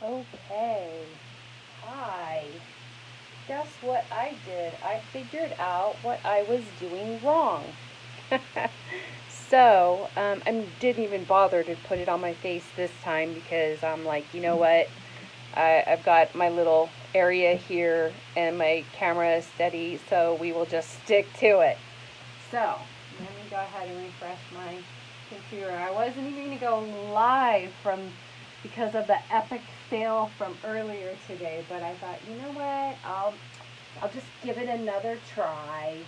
Okay. Hi. Guess what I did? I figured out what I was doing wrong. I didn't even bother to put it on my face this time because I'm like, you know what? I've got my little area here and my camera is steady, so we will just stick to it. So, let me go ahead and refresh my computer. I wasn't even going to go live because of the epic fail from earlier today, but I thought, you know what? I'll just give it another try.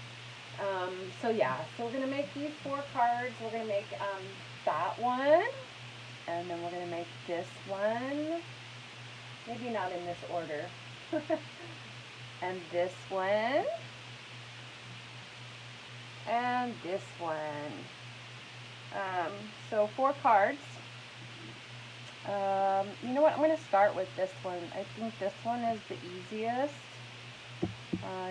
So we're gonna make these 4 cards. We're gonna make that one, and then we're gonna make this one. Maybe not in this order. And this one, and this one. So 4 cards. You know what? I'm gonna start with this one. I think this one is the easiest.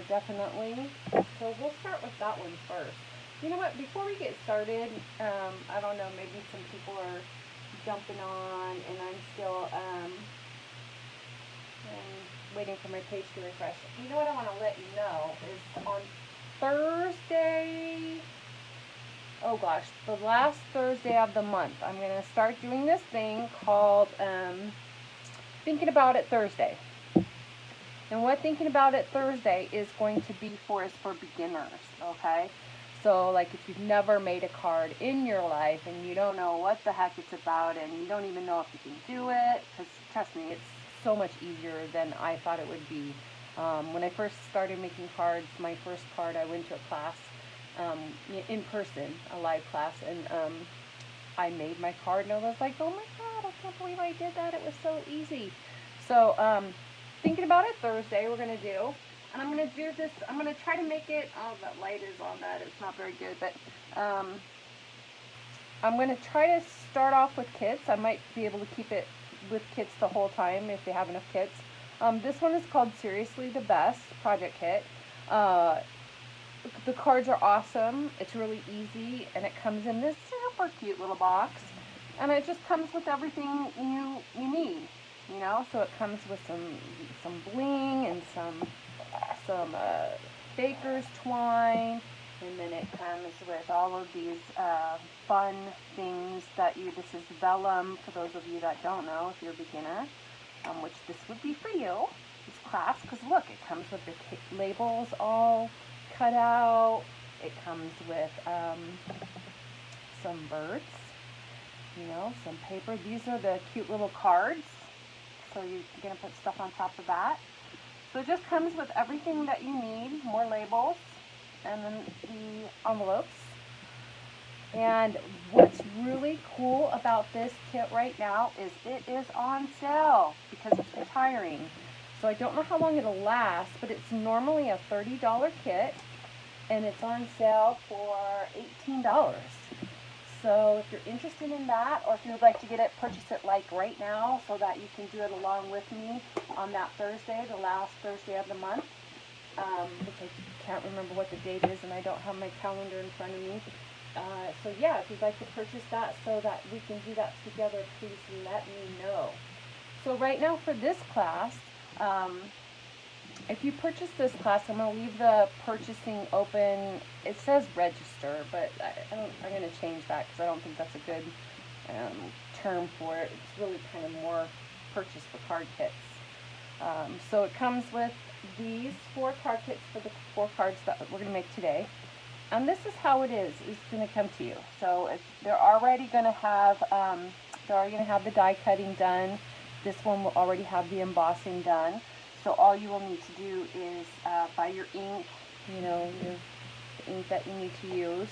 Definitely. So we'll start with that one first. You know what? Before we get started, I don't know, maybe some people are jumping on and I'm still waiting for my page to refresh. You know what I want to let you know is on Thursday, oh gosh, the last Thursday of the month, I'm going to start doing this thing called Thinking About It Thursday. And what Thinking About It Thursday is going to be for is for beginners, okay? So, like, if you've never made a card in your life and you don't know what the heck it's about and you don't even know if you can do it, because trust me, it's so much easier than I thought it would be. When I first started making cards, my first card, I went to a class in person, a live class, and I made my card and I was like, oh my God, I can't believe I did that. It was so easy. So, Thinking About It Thursday, we're going to do. And I'm going to do this, I'm going to try to make it, oh, that light is on that. It's not very good, but I'm going to try to start off with kids. I might be able to keep it with kids the whole time if they have enough kids. This one is called Seriously the Best Project Kit. The cards are awesome. It's really easy, and it comes in this super cute little box. And it just comes with everything you need. You know, so it comes with some bling and some baker's twine, and then it comes with all of these fun things that this is vellum, for those of you that don't know, if you're a beginner, which this would be for you, this class, because look, it comes with the labels all cut out. It comes with some birds, you know, some paper. These are the cute little cards. So you're going to put stuff on top of that. So it just comes with everything that you need, more labels, and then the envelopes. And what's really cool about this kit right now is it is on sale because it's retiring. So I don't know how long it'll last, but it's normally a $30 kit, and it's on sale for $18. So if you're interested in that, or if you would like to get it, purchase it like right now so that you can do it along with me on that Thursday, the last Thursday of the month, which I can't remember what the date is and I don't have my calendar in front of me. So yeah, if you'd like to purchase that so that we can do that together, please let me know. So right now for this class, if you purchase this class, I'm going to leave the purchasing open. It says register, but I'm going to change that because I don't think that's a good term for it. It's really kind of more purchase for card kits. So it comes with these 4 card kits for the 4 cards that we're going to make today. And this is how it is. It's going to come to you. So they're already going to have the die cutting done. This one will already have the embossing done. So all you will need to do is buy your ink, you know, the ink that you need to use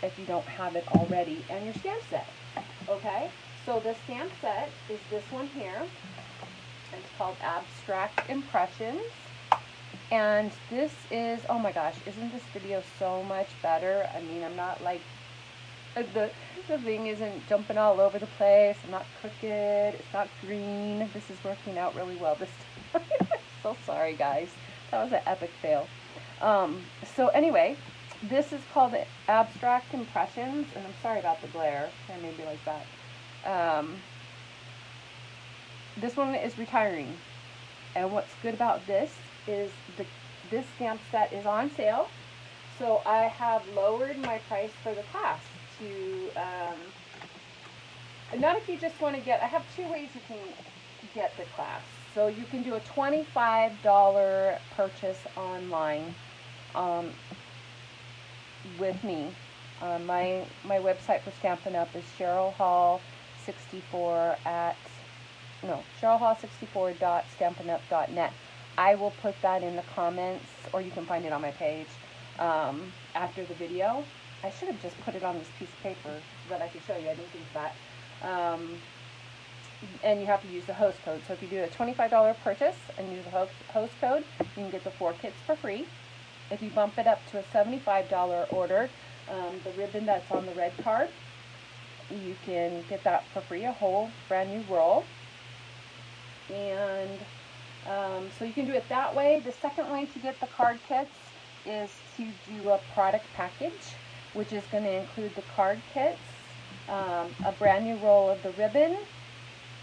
if you don't have it already, and your stamp set. Okay? So the stamp set is this one here. It's called Abstract Impressions. And this is, oh my gosh, isn't this video so much better? I mean, I'm not like, the thing isn't jumping all over the place. I'm not crooked. It's not green. This is working out really well this time. So sorry, guys. That was an epic fail. So anyway, this is called Abstract Impressions, and I'm sorry about the glare. It may be like that. this one is retiring. And what's good about this is this stamp set is on sale. So I have lowered my price for the class to, not if you just want to get, I have two ways you can get the class. So you can do a $25 purchase online with me. My website for Stampin' Up! Is CherylHall64.stampinup.net. I will put that in the comments, or you can find it on my page after the video. I should have just put it on this piece of paper so that I could show you. I didn't think of that. And you have to use the host code. So if you do a $25 purchase and use the host code, you can get the 4 kits for free. If you bump it up to a $75 order, the ribbon that's on the red card, you can get that for free, a whole brand new roll. And so you can do it that way. The second way to get the card kits is to do a product package, which is going to include the card kits, a brand new roll of the ribbon,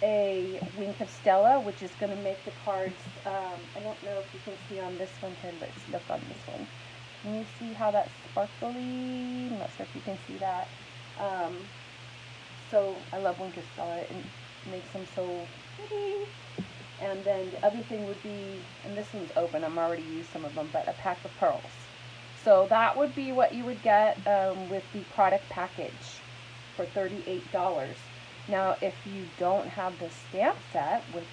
a wink of Stella, which is going to make the cards, I don't know if you can see on this one here, let's look on this one. Can you see how that's sparkly? I'm not sure if you can see that. So I love wink of Stella, it makes them so pretty. And then the other thing would be, and this one's open, I'm already used some of them, but a pack of pearls. So that would be what you would get with the product package for $38. Now, if you don't have the stamp set, which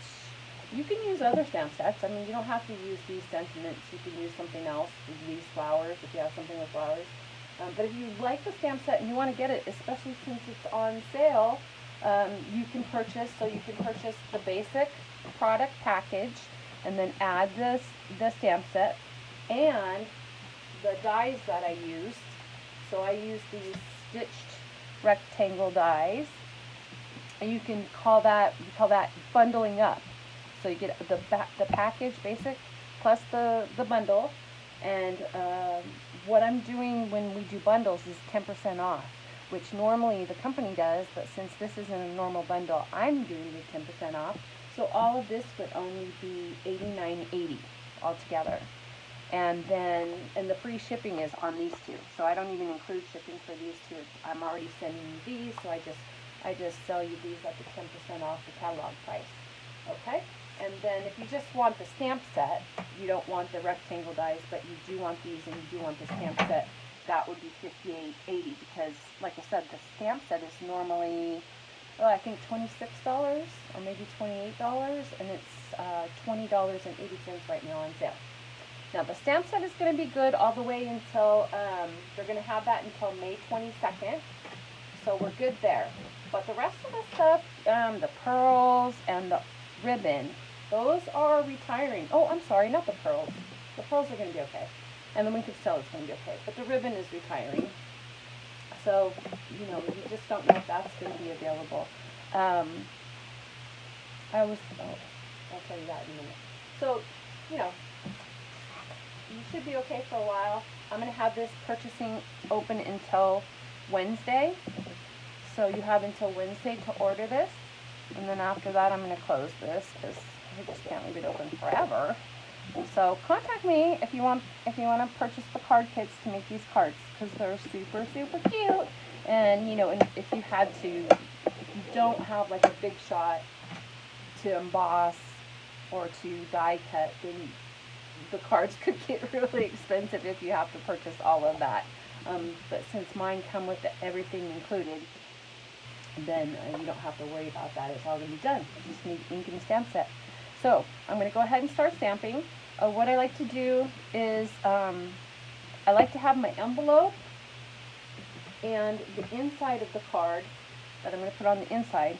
you can use other stamp sets. I mean, you don't have to use these sentiments. You can use something else, these flowers, if you have something with flowers. But if you like the stamp set and you want to get it, especially since it's on sale, you can purchase the basic product package and then add the stamp set and the dies that I used. So I used these stitched rectangle dies. And you can call that bundling up. So you get the package basic plus the bundle. And what I'm doing when we do bundles is 10% off, which normally the company does, but since this isn't a normal bundle, I'm doing the 10% off. So all of this would only be $89.80 altogether. And the free shipping is on these two. So I don't even include shipping for these two. I'm already sending you these, so I just sell you these at the 10% off the catalog price. Okay? And then if you just want the stamp set, you don't want the rectangle dies, but you do want these and you do want the stamp set, that would be $58.80 because, like I said, the stamp set is normally, I think $26 or maybe $28, and it's $20.80 right now on sale. Now, the stamp set is going to be good all the way until, they're going to have that until May 22nd, so we're good there. But the rest of the stuff, the pearls and the ribbon, those are retiring. Oh, I'm sorry, not the pearls. The pearls are going to be okay. And the wink of Stella is going to be okay. But the ribbon is retiring. So, you just don't know if that's going to be available. I'll tell you that in a minute. So, you should be okay for a while. I'm going to have this purchasing open until Wednesday. So you have until Wednesday to order this. And then after that, I'm going to close this because I just can't leave it open forever. So contact me if you want to purchase the card kits to make these cards because they're super, super cute. And, and if you had to, if you don't have like a big shot to emboss or to die cut, then the cards could get really expensive if you have to purchase all of that. But since mine come with everything included, then you don't have to worry about that. It's all going to be done. You just need ink and stamp set. So I'm going to go ahead and start stamping. What I like to do is I like to have my envelope and the inside of the card that I'm going to put on the inside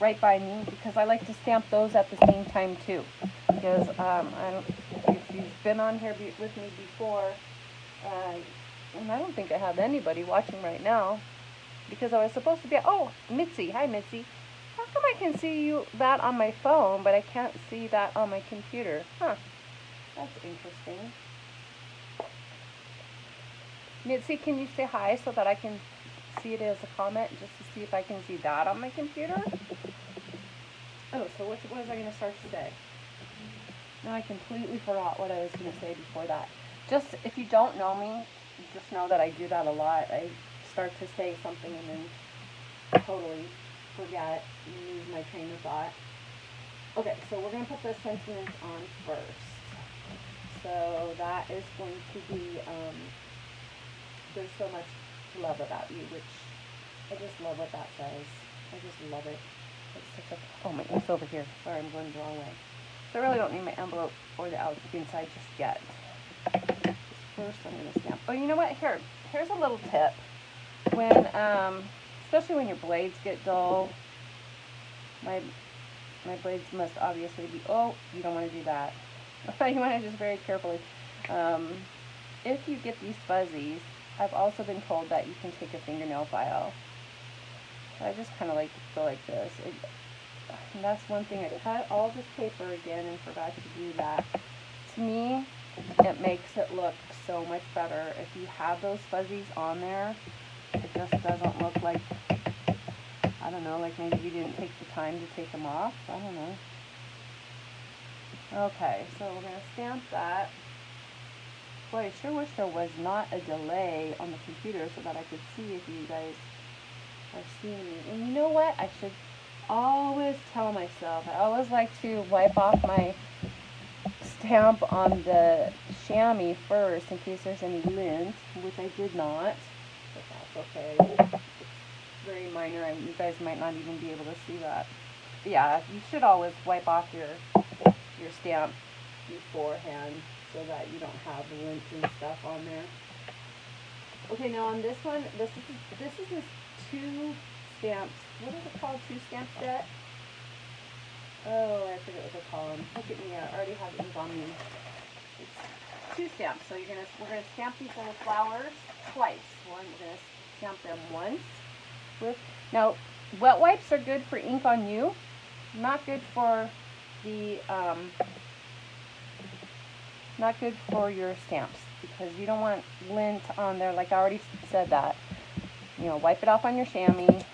right by me because I like to stamp those at the same time too. Because if you've been on here with me before, and I don't think I have anybody watching right now, because I was supposed to be, Mitzi, hi Mitzi. How come I can see that on my phone, but I can't see that on my computer? Huh, that's interesting. Mitzi, can you say hi so that I can see it as a comment, just to see if I can see that on my computer? Oh, so what you was I going to start to say? Now I completely forgot what I was going to say before that. Just, if you don't know me, just know that I do that a lot. I start to say something and then totally forget and lose my train of thought. Okay, so we're going to put the sentiments on first. So that is going to be, there's so much to love about you, which I just love what that says. I just love it. Let's take a, oh, my ink's over here. Sorry, I'm going the wrong way. So I really don't need my envelope or the inside just yet. First, I'm going to stamp. Oh, you know what? Here's a little tip. When, especially when your blades get dull, my blades must obviously be, oh, you don't want to do that. You want to just very carefully. If you get these fuzzies, I've also been told that you can take a fingernail file. So I just kind of like to go like this. And that's one thing. I cut all this paper again and forgot to do that. To me, it makes it look so much better. If you have those fuzzies on there, it just doesn't look like, I don't know, like maybe you didn't take the time to take them off. I don't know. Okay, so we're going to stamp that. Boy, I sure wish there was not a delay on the computer so that I could see if you guys are seeing me. And you know what? I should always tell myself, I always like to wipe off my stamp on the chamois first in case there's any lint, which I did not, but that's okay. It's very minor, and you guys might not even be able to see that. But yeah, you should always wipe off your stamp beforehand so that you don't have lint and stuff on there. Okay, now on this one, this is two stamps. What is it called? Two stamp set? Oh, I forget what they call them. Look at me, I already have ink on me. It's two stamps. So we're gonna stamp these little flowers twice. We're gonna stamp them once with. Now, wet wipes are good for ink on you, not good for the not good for your stamps, because you don't want lint on there. Like I already said that. You know, wipe it off on your chamois.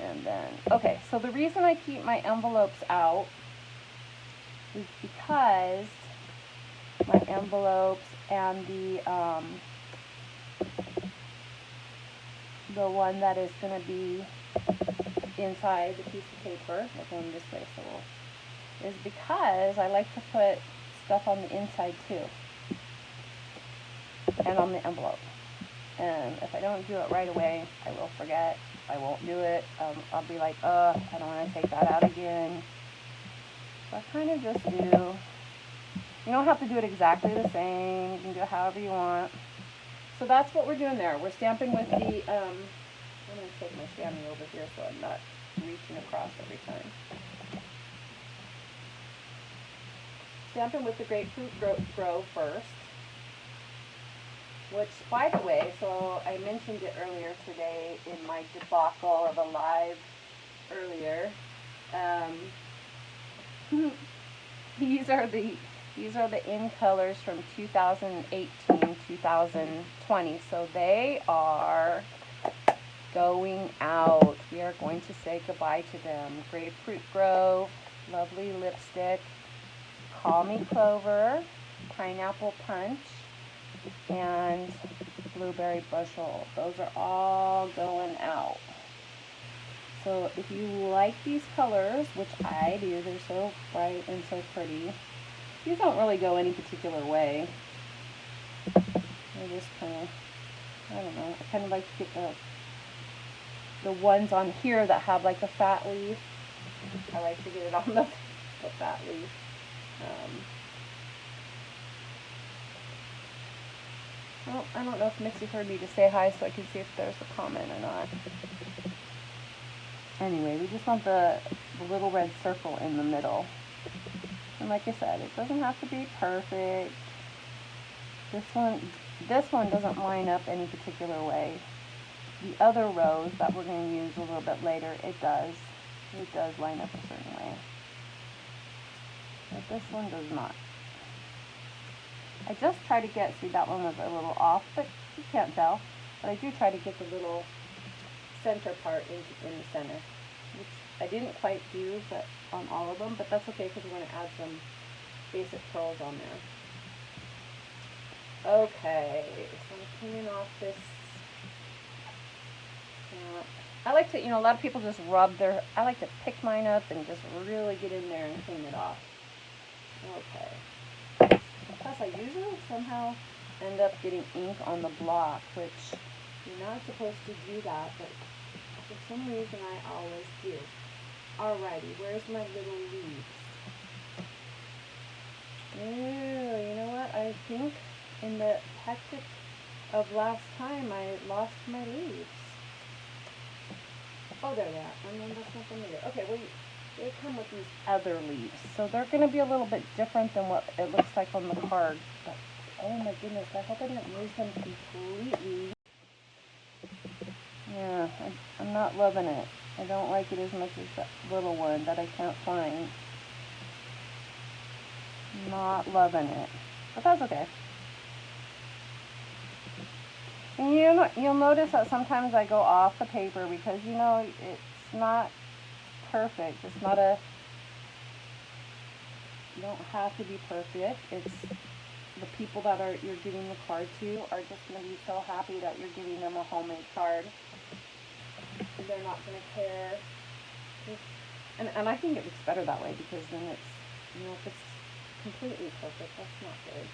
And then, okay, so the reason I keep my envelopes out is because my envelopes and the one that is going to be inside the piece of paper, we're going this way, so is because I like to put stuff on the inside too, and on the envelope. And if I don't do it right away, I will forget. I won't do it. I'll be like, I don't want to take that out again. So I kind of just do. You don't have to do it exactly the same. You can do it however you want. So that's what we're doing there. We're stamping with the, I'm going to take my chamois over here so I'm not reaching across every time. Stamping with the Grapefruit Grove first. Which, by the way, so I mentioned it earlier today in my debacle of a live earlier. These are the in colors from 2018, 2020. So they are going out. We are going to say goodbye to them. Grapefruit Grove, Lovely Lipstick, Call Me Clover, Pineapple Punch, and Blueberry Bushel. Those are all going out. So if you like these colors, which I do, they're so bright and so pretty. These don't really go any particular way. They're just kind of, I don't know, I kind of like to get the ones on here that have like a fat leaf. I like to get it on the fat leaf. Well, I don't know if Missy heard me to say hi so I can see if there's a comment or not. Anyway, we just want the little red circle in the middle. And like I said, it doesn't have to be perfect. This one doesn't line up any particular way. The other rows that we're going to use a little bit later, it does. It does line up a certain way. But this one does not. I just try to get, see that one was a little off, but you can't tell. But I do try to get the little center part in the center, which I didn't quite do but on all of them, but that's okay because we're going to add some basic pearls on there. Okay, so I'm cleaning off this. I like to, a lot of people just I like to pick mine up and just really get in there and clean it off. Okay. Plus I usually somehow end up getting ink on the block, which you're not supposed to do that, but for some reason I always do. Alrighty, where's my little leaves? Ooh, you know what? I think in the hectic of last time I lost my leaves. Oh, there they are. And then that's not them either. Okay, well, they come with these other leaves. So they're going to be a little bit different than what it looks like on the card. But, oh my goodness, I hope I didn't lose them completely. Yeah, I'm not loving it. I don't like it as much as that little one that I can't find. Not loving it. But that's okay. And you'll notice that sometimes I go off the paper because, it's not perfect. It's not you don't have to be perfect. It's the people that you're giving the card to are just going to be so happy that you're giving them a homemade card. They're not going to care. And I think it looks better that way because then it's, if it's completely perfect, that's not good.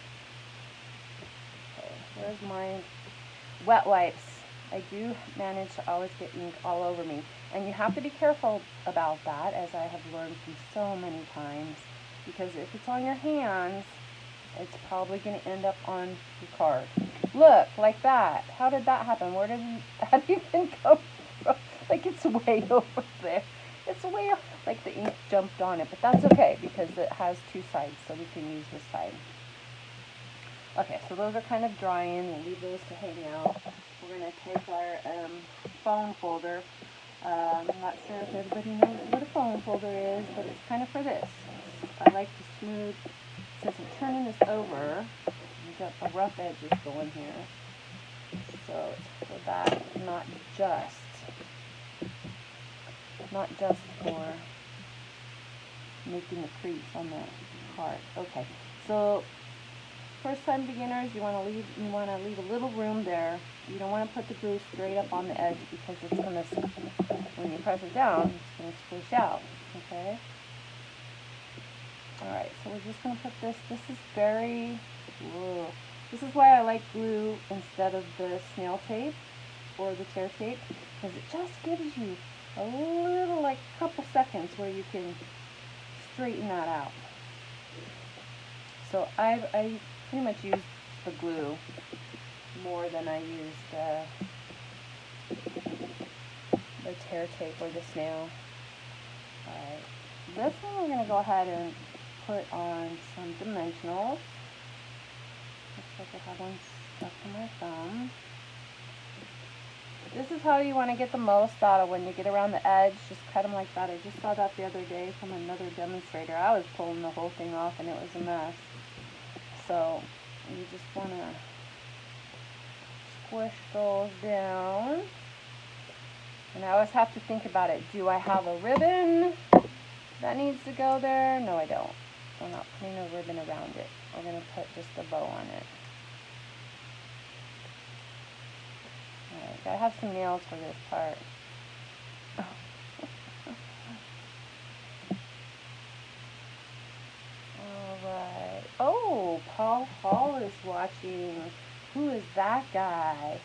Okay, where's my wet wipes? I do manage to always get ink all over me. And you have to be careful about that, as I have learned from so many times. Because if it's on your hands, it's probably going to end up on your card. Look, like that. How did that happen? How did it even come from? Like it's way over there. It's way, like the ink jumped on it. But that's okay because it has two sides, so we can use this side. Okay, so those are kind of drying. We'll leave those to hang out. We're going to take our phone folder. I'm not sure if everybody knows what a phone folder is, but it's kind of for this. I like to smooth, since I'm turning this over, we've got the rough edges going here. So it's for that, not just for making the crease on the card. Okay, so first time beginners, you want to leave a little room there. You don't want to put the glue straight up on the edge because it's going to, when you press it down, it's going to squish out. Okay. All right. So we're just going to put this. This is this is why I like glue instead of the snail tape or the tear tape, because it just gives you a little, like a couple seconds where you can straighten that out. So I pretty much use the glue more than I use the tear tape or the snail. Alright, this one we're going to go ahead and put on some dimensionals. Looks like I have one stuck to my thumb. This is how you want to get the most out of when you get around the edge. Just cut them like that. I just saw that the other day from another demonstrator. I was pulling the whole thing off and it was a mess. So you just want to squish those down. And I always have to think about it. Do I have a ribbon that needs to go there? No, I don't. I'm not putting a ribbon around it. We're going to put just a bow on it. Alright, gotta have some nails for this part. Alright. Oh, Paul Hall is watching. Who is that guy?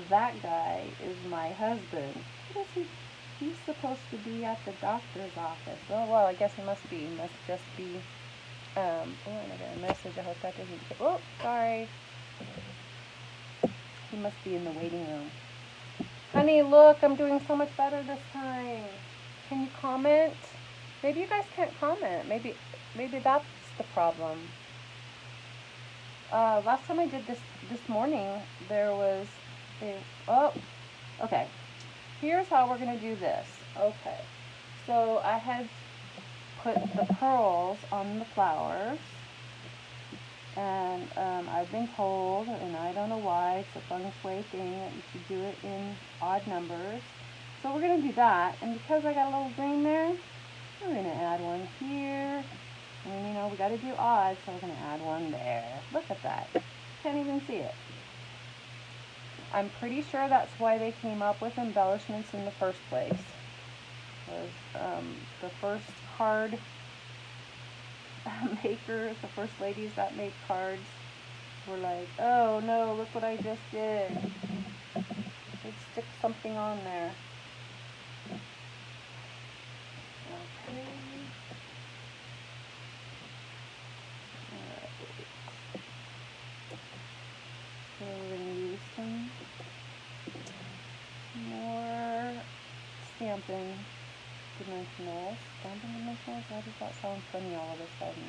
That guy is my husband. What is he? He's supposed to be at the doctor's office. Oh, well, I guess he must be. He must just be, oh, and I got a message. I hope that doesn't get, oh, sorry. He must be in the waiting room. Honey, look, I'm doing so much better this time. Can you comment? Maybe you guys can't comment. Maybe that's the problem. Last time I did this morning, there was oh, okay. Here's how we're going to do this. Okay. So I had put the pearls on the flowers. And I've been told, and I don't know why, it's a feng shui thing, that you should do it in odd numbers. So we're going to do that. And because I got a little green there, we're going to add one here. And you know, we got to do odd, so we're going to add one there. Look at that. Can't even see it. I'm pretty sure that's why they came up with embellishments in the first place. Was the first card makers, the first ladies that made cards were like, oh no, look what I just did. Let's stick something on there. Okay. So we're going to use some more stamping dimensionals. Stamping dimensionals? Why does that sound funny all of a sudden?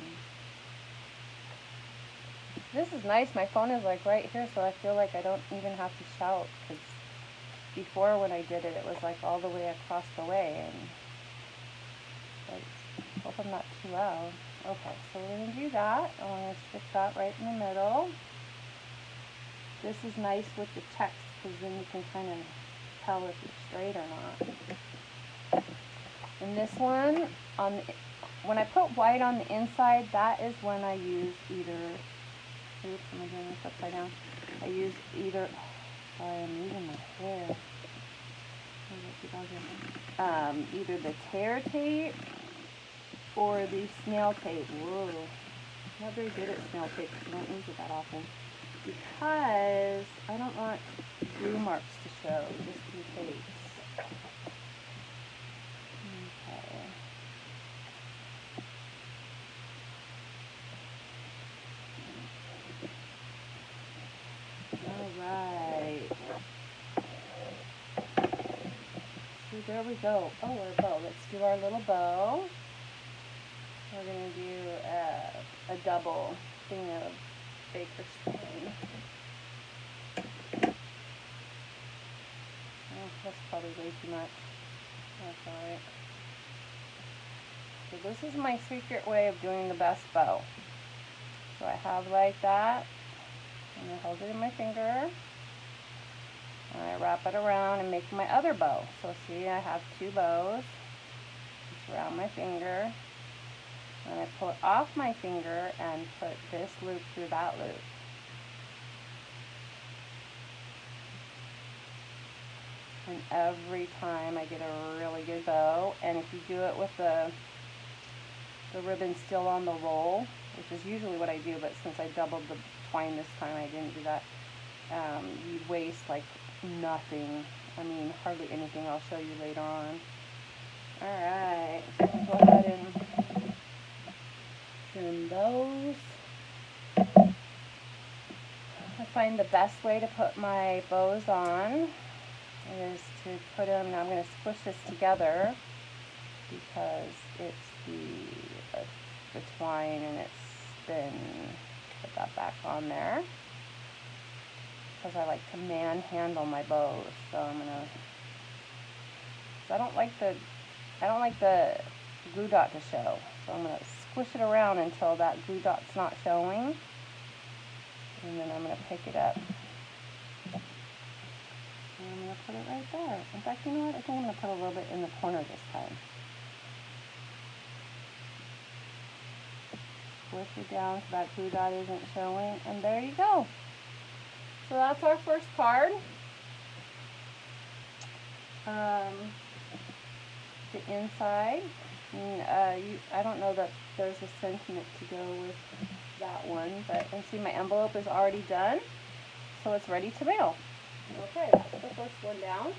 This is nice. My phone is like right here, so I feel like I don't even have to shout, because before when I did it, it was like all the way across the way, and I hope I'm not too loud. Okay, so we're going to do that. I'm going to stick that right in the middle. This is nice with the text, because then you can kind of tell if it's straight or not. And this one, when I put white on the inside, that is when I use either, oops, am I doing this upside down? I use either, sorry, I'm using my hair. Either the tear tape or the snail tape. Whoa, I'm not very good at snail tape, because I don't use it that often. Because I don't want glue marks to show, just in case. Okay. Alright. So there we go. Oh, our bow. Let's do our little bow. We're going to do a double thing of baker's twine. Oh, that's probably way too much. That's alright. So this is my secret way of doing the best bow. So I have like that, and I hold it in my finger, and I wrap it around and make my other bow. So see, I have two bows. Just around my finger. And I pull it off my finger and put this loop through that loop. And every time I get a really good bow. And if you do it with the ribbon still on the roll, which is usually what I do, but since I doubled the twine this time, I didn't do that. You waste like nothing. I mean, hardly anything. I'll show you later on. Alright, so go ahead and trim those. I find the best way to put my bows on is to put them, now I'm going to squish this together because it's the twine and it's been, put that back on there, because I like to manhandle my bows. So I'm going to, I don't like the glue dot to show, so I'm going to squish it around until that glue dot's not showing, and then I'm going to pick it up. And I'm going to put it right there. In fact, you know what? I think I'm going to put a little bit in the corner this time. Squish it down so that glue dot isn't showing, and there you go. So that's our first card. The inside, and I don't know that there's a sentiment to go with that one, but and see, my envelope is already done, so it's ready to mail. Okay, that's the first one down.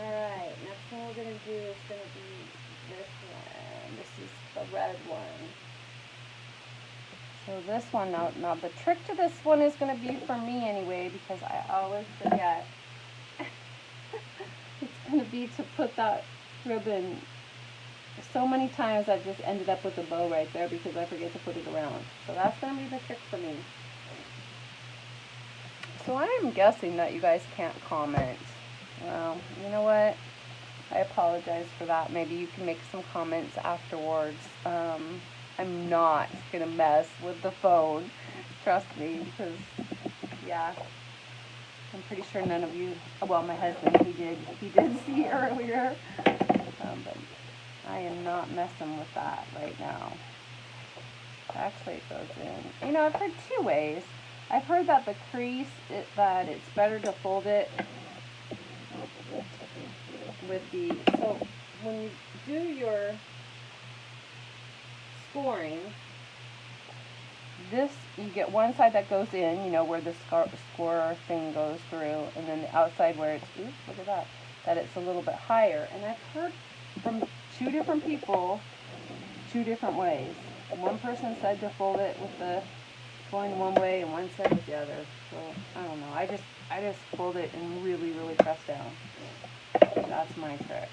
Alright, next one we're going to do is going to be this one. This is the red one. So this one, now the trick to this one is going to be for me anyway, because I always forget. It's going to be to put that ribbon, so many times I've just ended up with a bow right there because I forget to put it around. So that's going to be the trick for me. So I'm guessing that you guys can't comment. Well, you know what? I apologize for that. Maybe you can make some comments afterwards. I'm not gonna mess with the phone. Trust me, because yeah, I'm pretty sure none of you. Well, my husband, he did see earlier, but I am not messing with that right now. Actually, it goes in. You know, I've heard two ways. I've heard that the crease, that it's better to fold it with the. So when you do your scoring, this, you get one side that goes in, you know, where the score thing goes through, and then the outside where it's, oops, look at that it's a little bit higher. And I've heard from two different people, two different ways. One person said to fold it with the going one way, and one said with the other. So I don't know. I just fold it and really, really press down. That's my trick.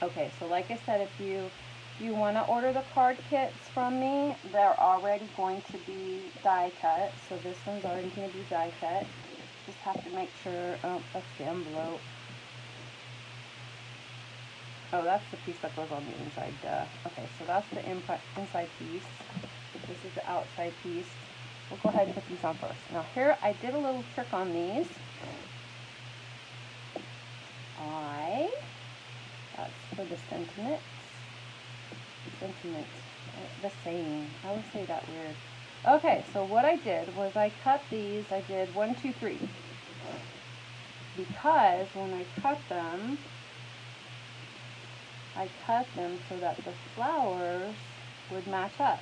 Okay, so like I said, if you want to order the card kits from me, they're already going to be die cut. So this one's already going to be die cut. Just have to make sure. Oh, that's the envelope. Oh, that's the piece that goes on the inside. Okay, so that's the inside piece. This is the outside piece. We'll go ahead and put these on first. Now here, I did a little trick on these. That's for the sentiments. The saying. I always say that weird. Okay, so what I did was I cut these. I did 1, 2, 3. Because when I cut them so that the flowers would match up.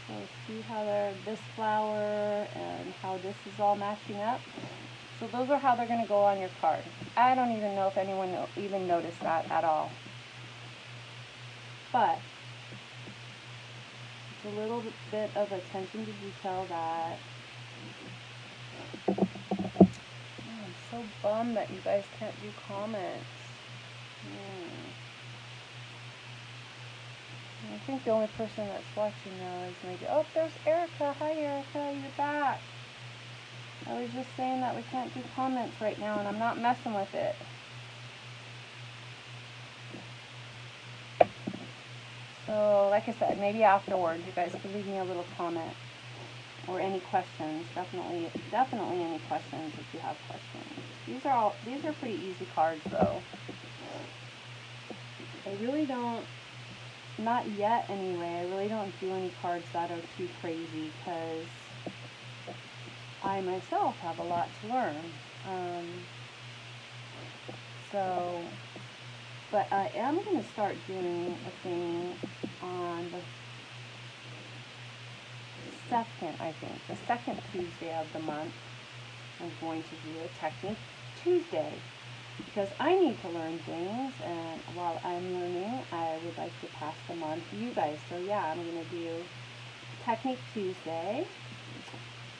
So see how this flower and how this is all matching up? So those are how they're going to go on your card. I don't even know if anyone even noticed that at all. But it's a little bit of attention to detail that I'm so bummed that you guys can't do comments. I think the only person that's watching now is maybe, oh, there's Erica. Hi, Erica, you're back. I was just saying that we can't do comments right now, and I'm not messing with it. So, like I said, maybe afterwards you guys can leave me a little comment or any questions. Definitely any questions if you have questions. These are pretty easy cards, though. I really don't. Not yet, anyway. I really don't do any cards that are too crazy because I myself have a lot to learn. But I am going to start doing a thing on the second Tuesday of the month. I'm going to do a Technique Tuesday. Because I need to learn things, and while I'm learning, I would like to pass them on to you guys. So yeah, I'm going to do Technique Tuesday.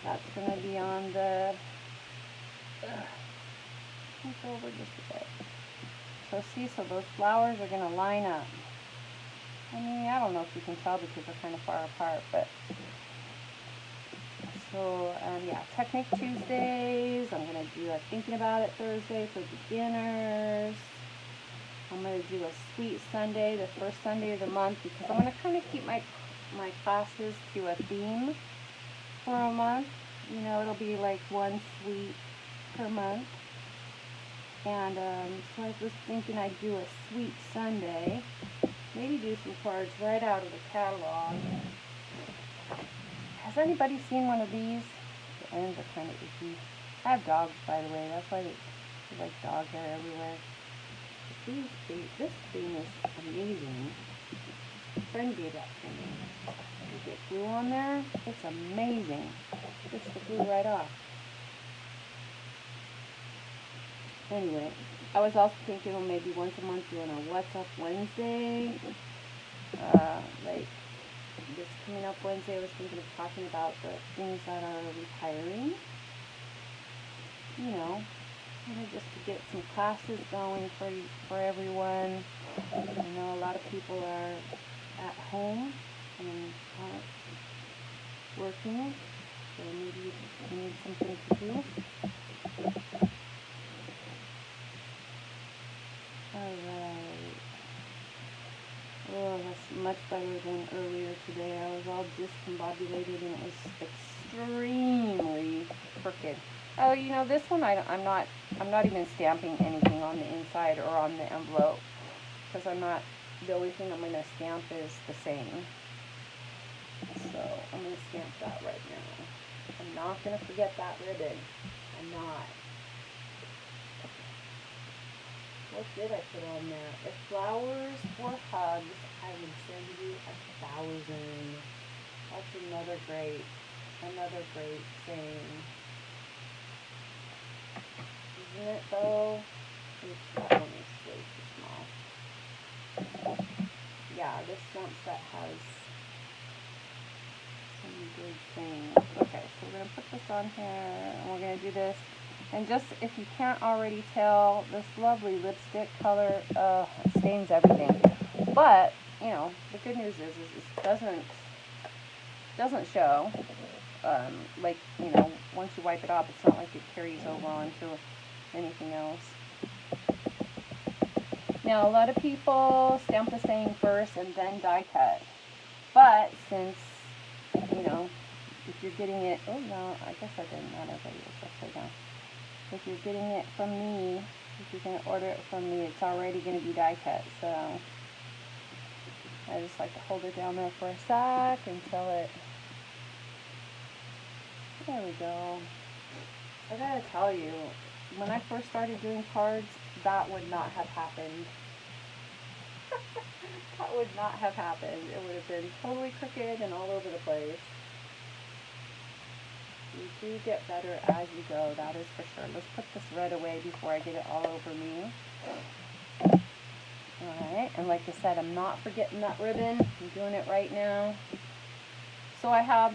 That's going to be on the, over just a bit. So see, so those flowers are going to line up. I mean, I don't know if you can tell because they're kind of far apart, but so, yeah, Technique Tuesdays. I'm going to do a Thinking About It Thursday for beginners. I'm going to do a Sweet Sunday, the first Sunday of the month, because I'm going to kind of keep my classes to a theme for a month. You know, it'll be like one sweet per month. And so I was thinking I'd do a Sweet Sunday. Maybe do some cards right out of the catalog. Has anybody seen one of these? The ends are kind of icky. I have dogs, by the way. That's why there's like dog hair everywhere. This thing is amazing. A friend gave that to me. You get glue on there. It's amazing. Gets the glue right off. Anyway, I was also thinking of maybe once a month doing a What's Up Wednesday. Like this coming up Wednesday, I was thinking of talking about the things that are retiring. You know, just to get some classes going for everyone. I know a lot of people are at home and aren't working, so maybe you need something to do. Alright. discombobulated and it was extremely crooked. Oh, you know, this one I'm not even stamping anything on the inside or on the envelope, because the only thing I'm going to stamp is the same. So I'm going to stamp that right now. I'm not going to forget that ribbon. I'm not. What did I put on there? If flowers were hugs, I would send you 1,000. That's another great thing. Isn't it though? Oops, that one is way too small. Yeah, this stamp set has some good things. Okay, so we're going to put this on here, and we're going to do this. And just, if you can't already tell, this lovely lipstick color stains everything. But, you know, the good news is it doesn't show. Like, you know, once you wipe it off, it's not like it carries over onto anything else. Now, a lot of people stamp the saying first and then die cut. But since, you know, if you're getting it, oh no, I guess I didn't, not everybody was upside down. If you're getting it from me, if you're going to order it from me, it's already going to be die cut. So I just like to hold it down there for a sec until it, there we go. I gotta tell you, when I first started doing cards, that would not have happened. That would not have happened. It would have been totally crooked and all over the place. You do get better as you go, that is for sure. Let's put this red away before I get it all over me. Alright, and like I said, I'm not forgetting that ribbon. I'm doing it right now. So I have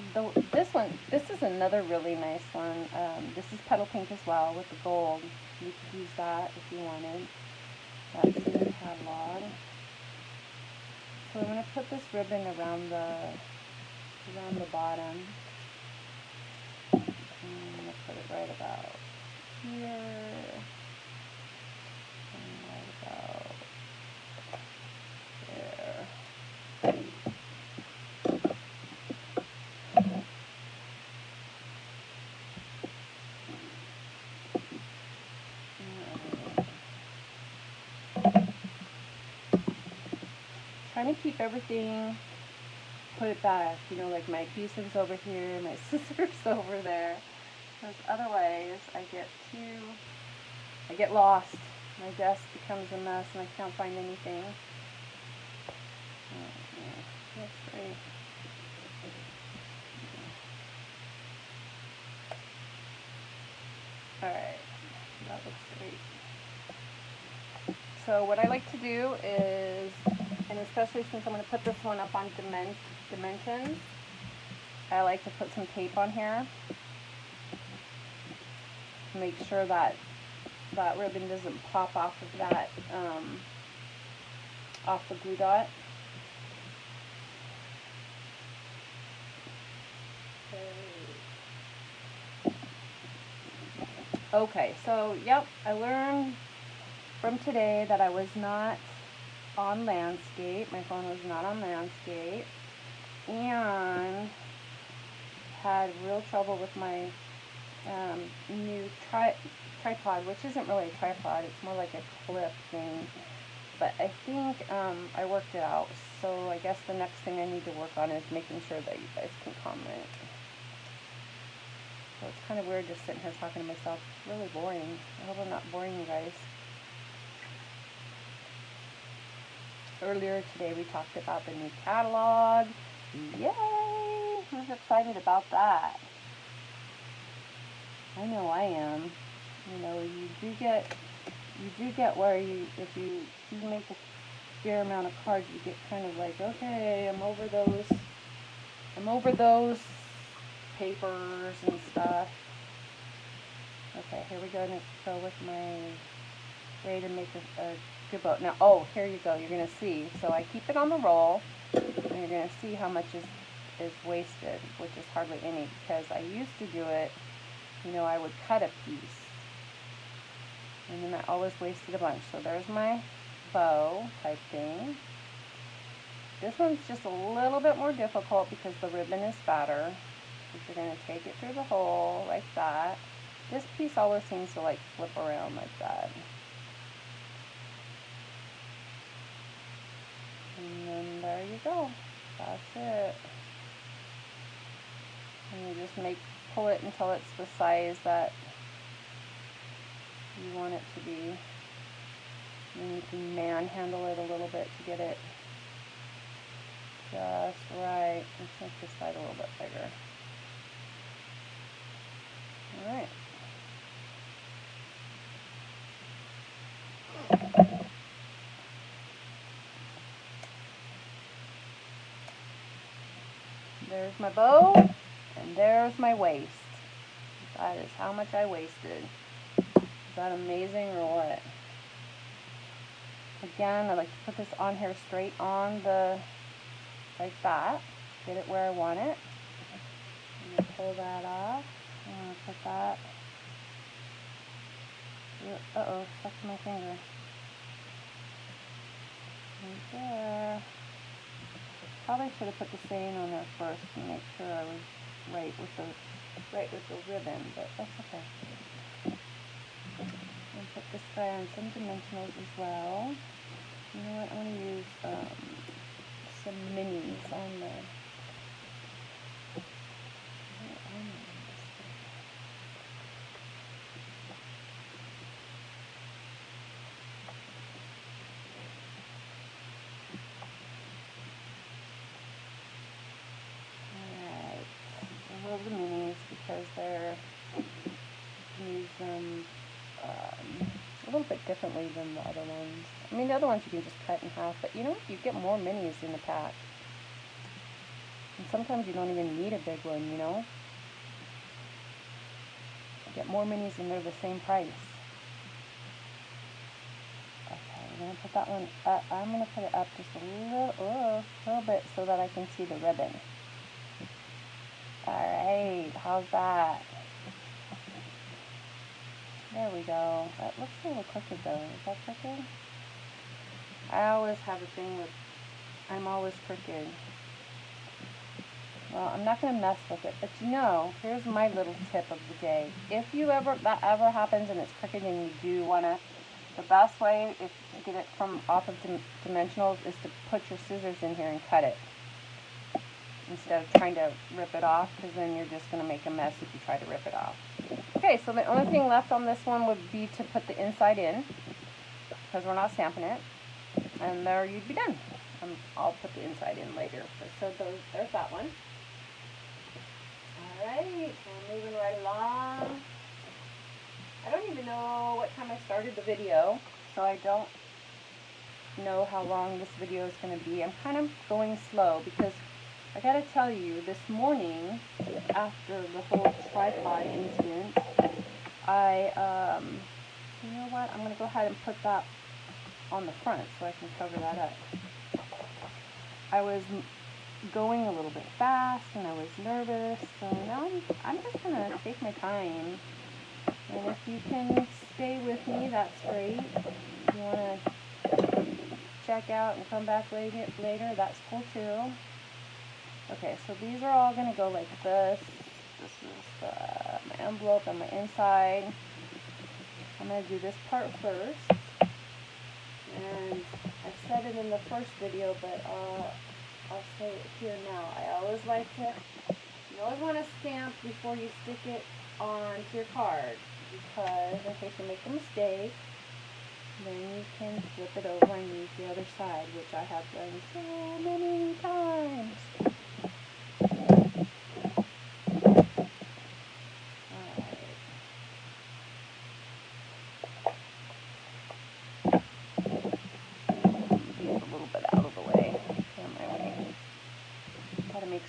this one. This is another really nice one. This is petal pink as well with the gold. You could use that if you wanted. That's in the catalog. So I'm going to put this ribbon around the bottom. I'm going to put it right about here. And right about there. Trying to keep everything, put it back, you know, like my adhesives over here, my scissors over there, because otherwise I get lost. My desk becomes a mess and I can't find anything. That's great. Alright, that looks great. So what I like to do is, and especially since I'm going to put this one up on dimensions, I like to put some tape on here to make sure that that ribbon doesn't pop off of that, off the glue dot. Okay, so yep, I learned from today that I was not on landscape. My phone was not on landscape, and had real trouble with my new tripod, which isn't really a tripod, it's more like a clip thing, but I think I worked it out. So I guess the next thing I need to work on is making sure that you guys can comment. So it's kind of weird just sitting here talking to myself. It's really boring. I hope I'm not boring you guys. Earlier today we talked about the new catalog. Yay! I'm excited about that. I know I am. You know, you do get where if you make a fair amount of cards, you get kind of like, okay, I'm over those papers and stuff. Okay, here we're going to go with my way to make a good boat. Now, oh, here you go. You're going to see. So I keep it on the roll, and you're going to see how much is wasted, which is hardly any, because I used to do it, you know, I would cut a piece, and then I always wasted a bunch. So there's my bow type thing. This one's just a little bit more difficult because the ribbon is fatter. But you're going to take it through the hole like that. This piece always seems to like flip around like that. And then there you go. That's it. And you just pull it until it's the size that you want it to be. And you can manhandle it a little bit to get it just right. Let's make this side a little bit bigger. All right. There's my bow, and there's my waist. That is how much I wasted. Is that amazing or what? Again, I like to put this on here straight on the, like that. Get it where I want it. I'm going to pull that off. I'm going to put that. Uh-oh, stuck to my finger. Right there. Probably should have put the saying on there first to make sure I was right with the ribbon, but that's okay. And put this guy on some dimensionals as well. You know what? I want to use some minis on the. The minis because they're, you can use them a little bit differently than the other ones. I mean, the other ones you can just cut in half, but you know, you get more minis in the pack. And sometimes you don't even need a big one, you know. You get more minis and they're the same price. Okay, I'm going to put that one up. I'm going to put it up just a little bit so that I can see the ribbon. Alright, how's that? There we go. That looks a little crooked though. Is that crooked? I always have a thing with, I'm always crooked. Well, I'm not going to mess with it, but you know, here's my little tip of the day. If that ever happens and it's crooked and you do want to, the best way to get it from off of dimensionals is to put your scissors in here and cut it. Instead of trying to rip it off, because then you're just going to make a mess if you try to rip it off. Okay, so the only thing left on this one would be to put the inside in, because we're not stamping it, and there you'd be done. I'll put the inside in later. So there's that one. Alright, so we're moving right along. I don't even know what time I started the video, so I don't know how long this video is going to be. I'm kind of going slow because I gotta tell you, this morning, after the whole tripod incident, you know what, I'm gonna go ahead and put that on the front so I can cover that up. I was going a little bit fast and I was nervous, so now I'm just gonna take my time. And if you can stay with me, that's great. If you wanna check out and come back later, that's cool too. Okay, so these are all going to go like this. This is my envelope on my inside. I'm going to do this part first. And I said it in the first video, but I'll say it here now. I always like to, you always want to stamp before you stick it onto your card. Because in case you make a mistake, then you can flip it over and use the other side, which I have done so many times.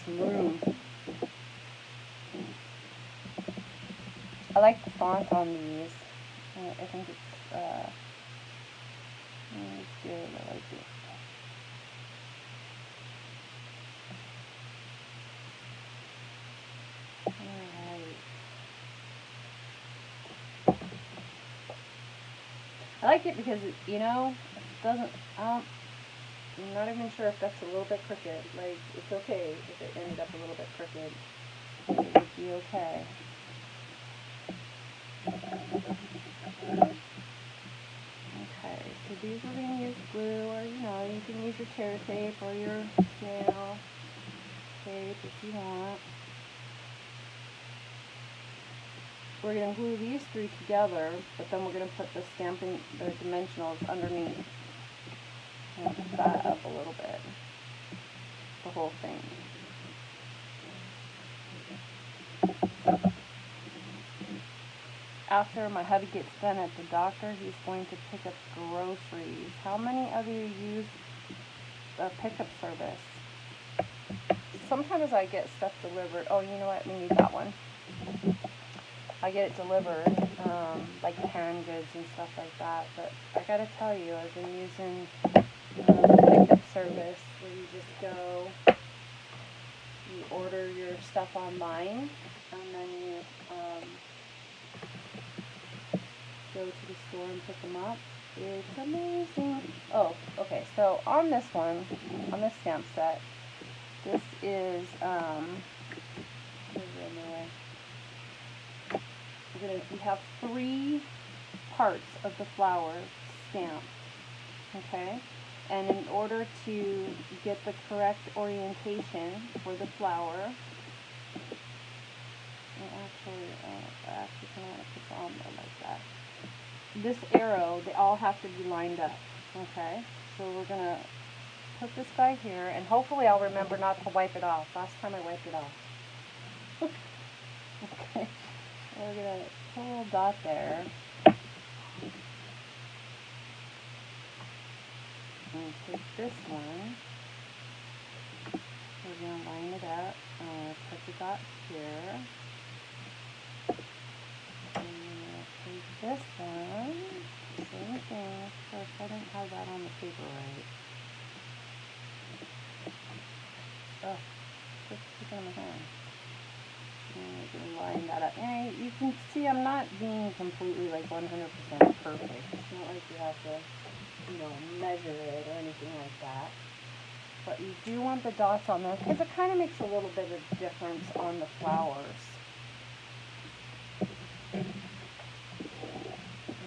Some room. I like the font on these. I think it's good. I like it. Alright. I like it because it, you know, it doesn't, I'm not even sure if that's a little bit crooked. Like, it's okay if it ended up a little bit crooked. It would be okay. Okay, so these we're going to use glue, or you can use your tear tape or your snail tape if you want. We're going to glue these three together, but then we're going to put the stamping, the dimensionals underneath. And put that up a little bit. The whole thing. After my hubby gets done at the doctor, he's going to pick up groceries. How many of you use a pickup service? Sometimes I get stuff delivered. Oh, you know what? We need that one. I get it delivered, like canned goods and stuff like that. But I gotta tell you, I've been using the pickup service where you just go, you order your stuff online, and then you go to the store and pick them up. It's amazing. Oh, okay, so on this one, on this stamp set, this is, we have 3 parts of the flower stamped, okay? And in order to get the correct orientation for the flower, I actually kind of want to put it on there like that. This arrow, they all have to be lined up, okay? So we're going to put this guy here, and hopefully I'll remember not to wipe it off. Last time I wiped it off. Okay, we're going to put a little dot there. And take this one. We're going to line it up. Put the dot here. This one, same thing. Of course, I didn't have that on the paper right. Oh, just stick it on my hand. And we can line that up. And you can see I'm not being completely like 100% perfect. It's not like you have to, measure it or anything like that. But you do want the dots on there because it kind of makes a little bit of difference on the flowers.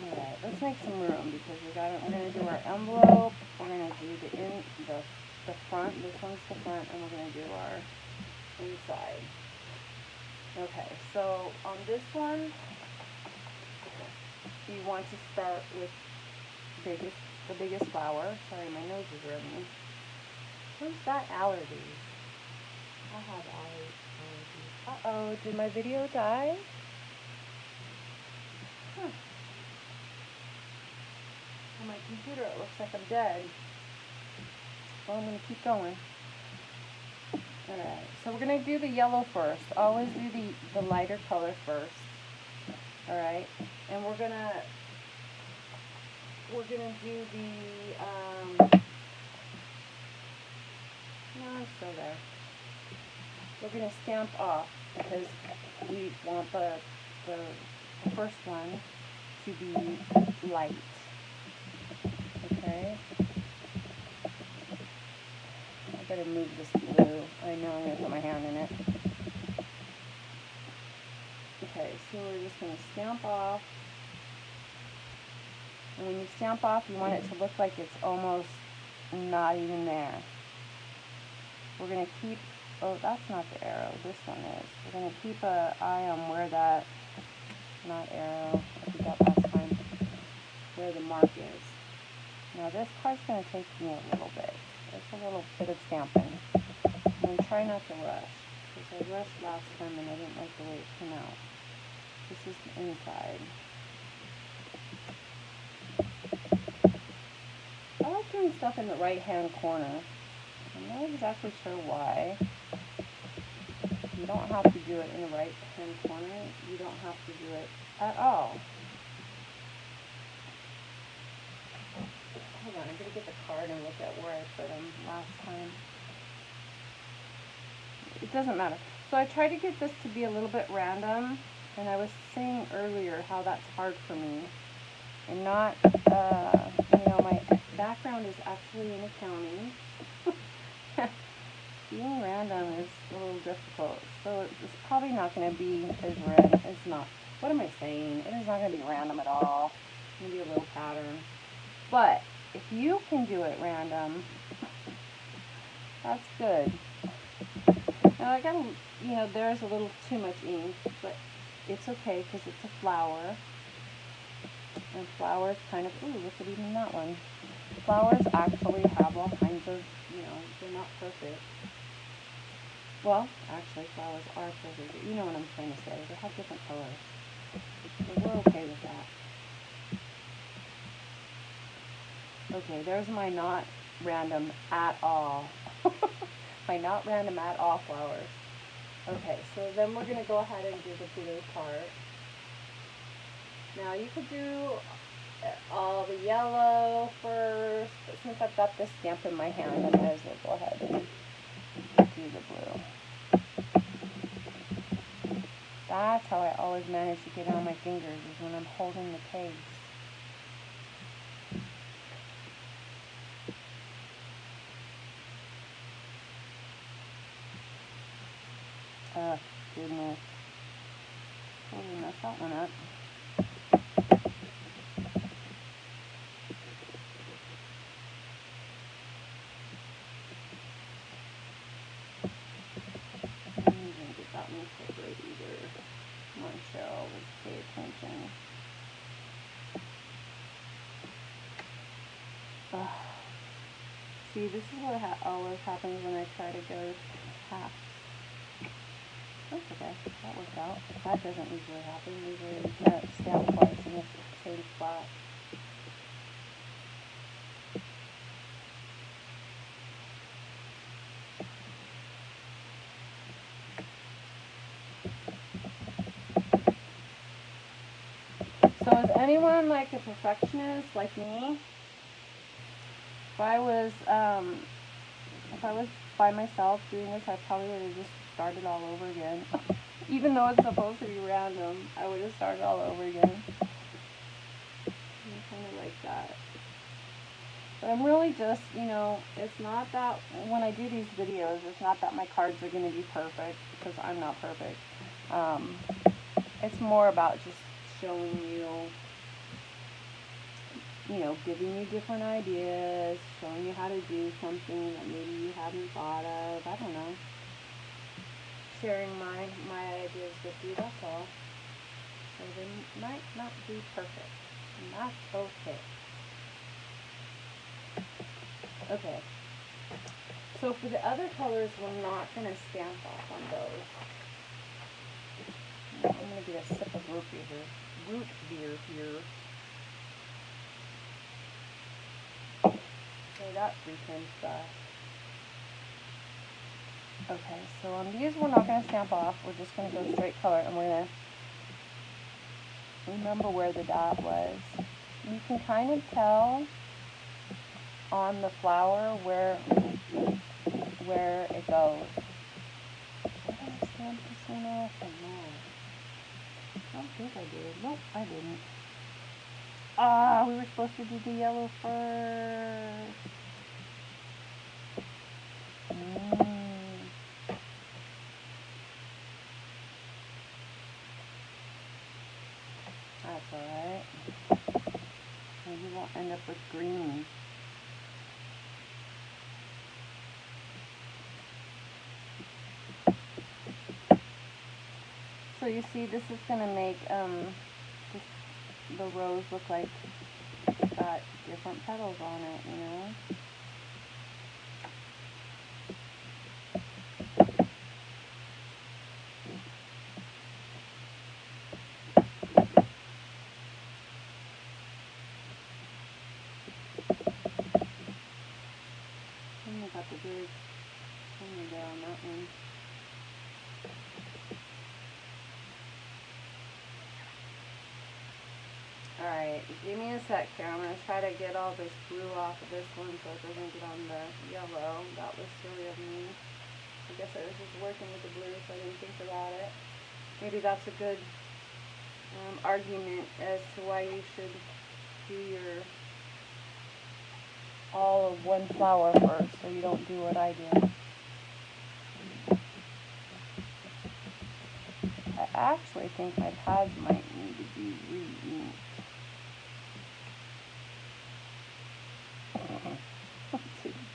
Alright, let's make some room because we're going to do our envelope, we're going to do the front, this one's the front, and we're going to do our inside. Okay, so on this one, you want to start with the biggest flower. Sorry, my nose is running. Who's got allergies? I have allergies. Uh-oh, did my video die? Huh. On my computer it looks like I'm dead. Well, I'm going to keep going. Alright, so we're going to do the yellow first. Always do the lighter color first. Alright, and we're going to do the, no, it's still there. We're going to stamp off because we want the first one to be light. Okay. I gotta move this glue. I know I'm gonna put my hand in it. Okay, so we're just gonna stamp off. And when you stamp off, you want it to look like it's almost not even there. We're gonna keep, oh, that's not the arrow, this one is. We're gonna keep an eye on where that, not arrow, I did that last time, where the mark is. Now this part's going to take me a little bit. It's a little bit of stamping. And try not to rush, because I rushed last time and I didn't like the way it came out. This is the inside. I like doing stuff in the right hand corner. I'm not exactly sure why. You don't have to do it in the right hand corner. You don't have to do it at all. Hold on, I'm going to get the card and look at where I put them last time. It doesn't matter. So I try to get this to be a little bit random, and I was saying earlier how that's hard for me. And not You know, my background is actually in accounting. Being random is a little difficult, so it's probably not going to be as random. It's not. What am I saying? It is not going to be random at all. It's going to be a little pattern. But if you can do it random, that's good. Now I got, you know, there's a little too much ink, but it's okay because it's a flower. And flowers kind of, ooh, look at even that one. Flowers actually have all kinds of, you know, they're not perfect. Well, actually, flowers are perfect. You know what I'm trying to say. They have different colors. So we're okay with that. Okay, there's my not random at all. My not random at all flowers. Okay, so then we're going to go ahead and do the blue part. Now you could do all the yellow first, but since I've got this stamp in my hand, I might as well go ahead and do the blue. That's how I always manage to get it on my fingers, is when I'm holding the tags. Oh, goodness. Totally messed that one up. I didn't get that one quite right either. Come on, Cheryl, let's pay attention. Ugh. See, this is what always happens when I try to go half. That's okay, that worked out. That doesn't usually happen. Usually that stamp twice and it stays flat. So is anyone like a perfectionist like me? If I was by myself doing this, I probably would have just started all over again. Even though it's supposed to be random, I would have started all over again. I'm kind of like that. But I'm really just, you know, it's not that, when I do these videos, it's not that my cards are going to be perfect, because I'm not perfect. It's more about just showing you know, giving you different ideas, showing you how to do something that maybe you haven't thought of. I don't know. Sharing my ideas with you, that's all. So they might not be perfect, and that's okay. Okay. So for the other colors, we're not going to stamp off on those. I'm going to get a sip of root beer here. Okay, that pretends fast. Okay, so on these we're not going to stamp off. We're just going to go straight color, and we're going to remember where the dot was. You can kind of tell on the flower where it goes. Did I stamp this one off or no? I don't think I did. Nope, I didn't. Ah, we were supposed to do the yellow first. That's alright. Maybe we'll end up with green. So you see, this is going to make the rose look like it's got different petals on it, you know? And we got the big finger there on that one. Alright, give me a sec here. I'm going to try to get all this blue off of this one so it doesn't get on the yellow. That was silly of me. I guess I was just working with the blue so I didn't think about it. Maybe that's a good argument as to why you should do your all of one flower first, so you don't do what I do. I actually think my pads might need to be re-inked.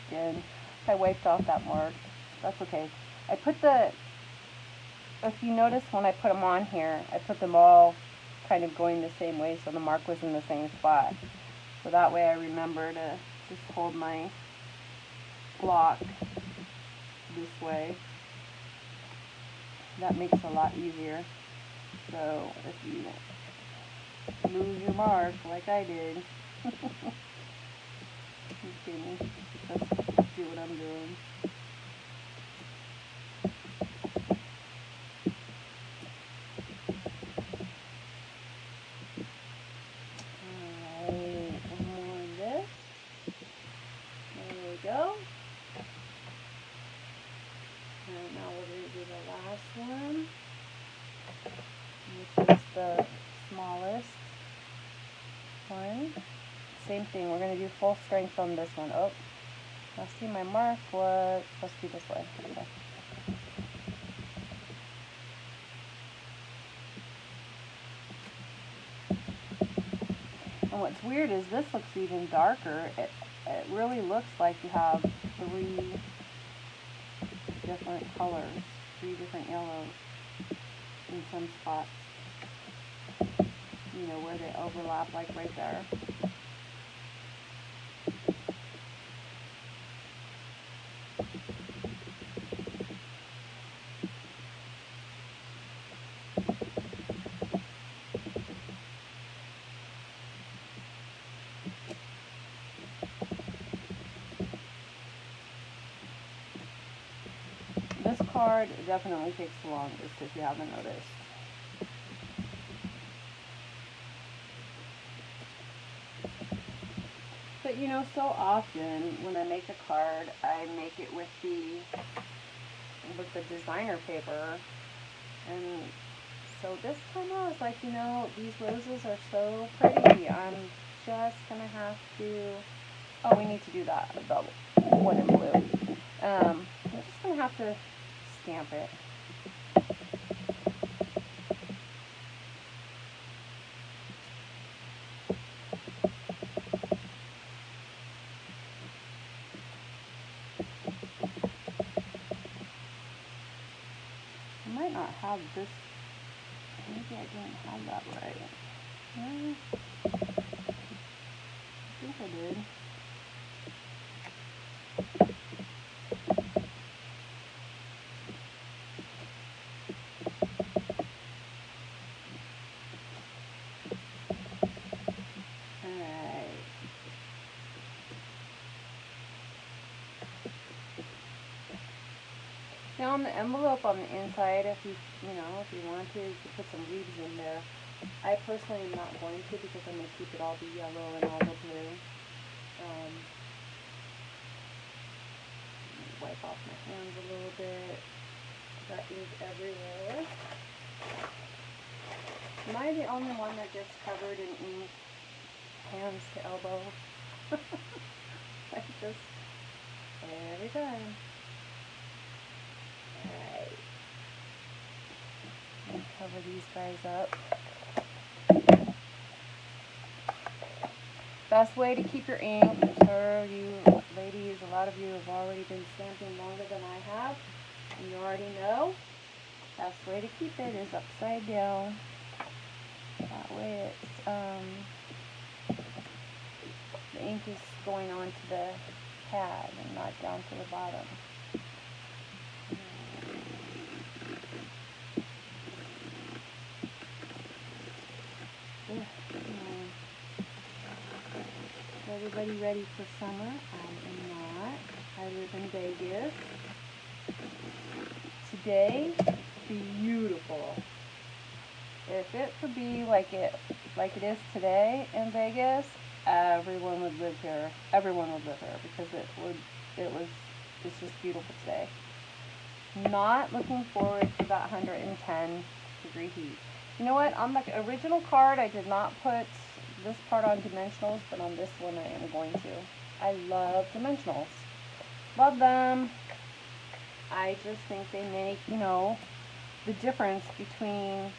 Again, I wiped off that mark. That's okay. I put the, if you notice when I put them on here, I put them all kind of going the same way so the mark was in the same spot. So that way I remember to just hold my block this way. That makes it a lot easier. So if you lose your mark like I did, just do what I'm doing. Alright, one more of this. There we go. And now we're going to do the last one, which is the smallest one. Same thing, we're going to do full strength on this one. Oh, I see my mark was supposed to be this way. Okay. And what's weird is this looks even darker. It really looks like you have 3 different colors, 3 different yellows in some spots. You know, where they overlap, like right there. This card definitely takes the longest, if you haven't noticed. But you know, so often when I make a card, I make it with the designer paper. And so this time I was like, you know, these roses are so pretty. I'm just gonna have to, oh, we need to do that, the one in blue. I'm just gonna have to stamp it. I might not have this, maybe I didn't have that right. I think I did. Alright. Now on the envelope on the inside, if you want to, you can put some leaves in there. I personally am not going to because I'm going to keep it all the yellow and all the blue. Wipe off my hands a little bit. That is everywhere. Am I the only one that gets covered in ink, hands to elbow? Like this every time. Alright. Cover these guys up. Best way to keep your ink, I'm sure you ladies, a lot of you have already been stamping longer than I have, and you already know, best way to keep it is upside down. That way it's, the ink is going onto the pad and not down to the bottom. Everybody ready for summer? I am not. I live in Vegas. Today, beautiful. If it could be like it is today in Vegas, everyone would live here. Everyone would live here because it's just beautiful today. Not looking forward to that 110-degree heat. You know what? On the original card, I did not put this part on dimensionals, but on this one I am going to. I love dimensionals. Love them. I just think they make, you know, the difference between,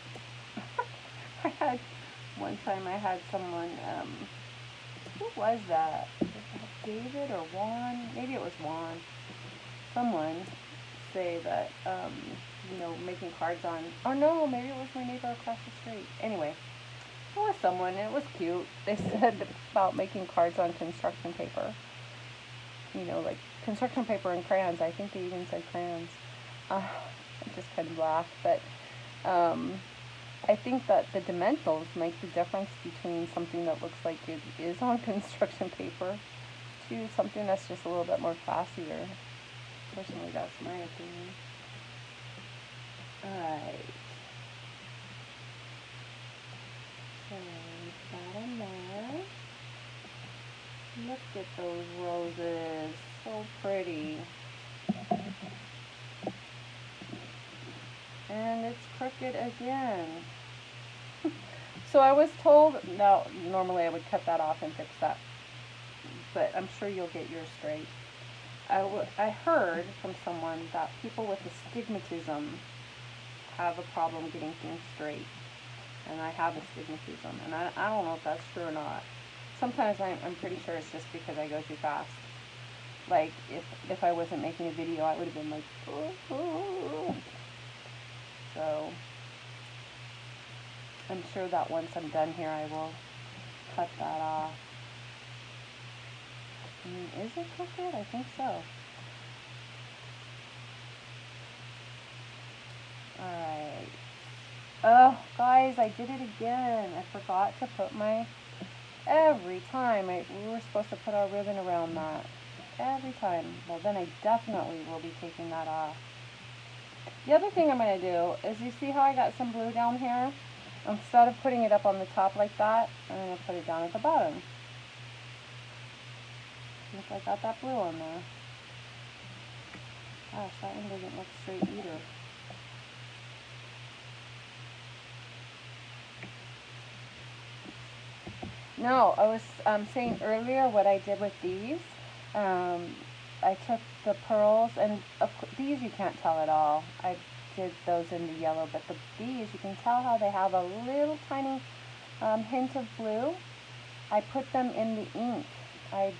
I had, one time I had someone, who was that? Was that David or Juan? Maybe it was Juan. Someone say that, you know, making cards on, or no, maybe it was my neighbor across the street. Anyway, it was someone, and it was cute. They said about making cards on construction paper. You know, like construction paper and crayons. I think they even said crayons. I just kind of laughed, but I think that the dimensionals make the difference between something that looks like it is on construction paper to something that's just a little bit more classier. Personally, that's my opinion. Alright. So, that in there. Look at those roses. So pretty. And it's crooked again. So I was told, no, normally I would cut that off and fix that. But I'm sure you'll get yours straight. I heard from someone that people with astigmatism have a problem getting things straight. And I have astigmatism. And I don't know if that's true or not. Sometimes I'm pretty sure it's just because I go too fast. Like, if I wasn't making a video, I would have been like, oh. So, I'm sure that once I'm done here, I will cut that off. Is it crooked? I think so. Alright. Oh, guys, I did it again. I forgot to put my... Every time we were supposed to put our ribbon around that. Every time. Well, then I definitely will be taking that off. The other thing I'm going to do is, you see how I got some blue down here? Instead of putting it up on the top like that, I'm going to put it down at the bottom. Since I got that blue on there. Gosh, that one doesn't look straight either. No, I was saying earlier what I did with these. I took the pearls, and these you can't tell at all. I did those in the yellow, but these you can tell how they have a little tiny hint of blue. I put them in the ink. I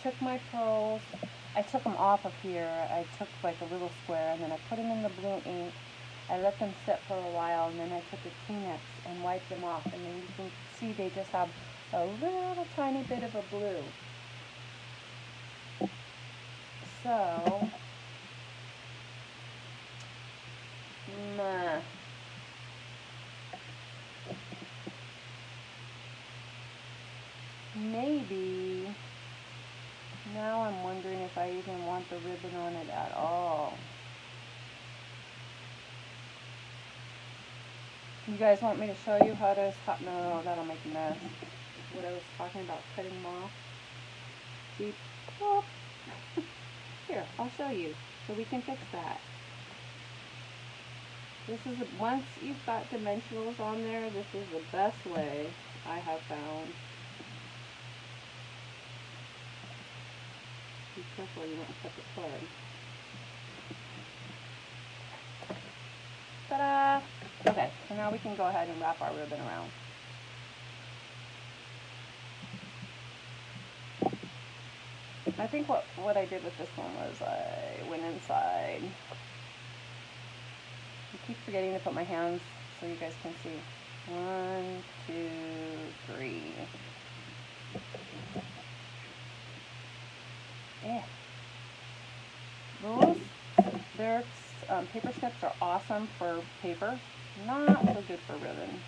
took my pearls, I took them off of here. I took like a little square, and then I put them in the blue ink. I let them sit for a while, and then I took a Kleenex and wiped them off, and then you can see they just have a little tiny bit of a blue. So, maybe, now I'm wondering if I even want the ribbon on it at all. You guys want me to show you how to cut? No, that'll make a mess. What I was talking about, cutting them off. See? Oh. Here, I'll show you so we can fix that. This is, once you've got dimensionals on there, this is the best way I have found. Be careful you don't cut the card. Ta-da! Okay, so now we can go ahead and wrap our ribbon around. I think what I did with this one was I went inside. I keep forgetting to put my hands so you guys can see. 1, 2, 3. Yeah. Those, their paper snips are awesome for paper. Not so good for ribbon.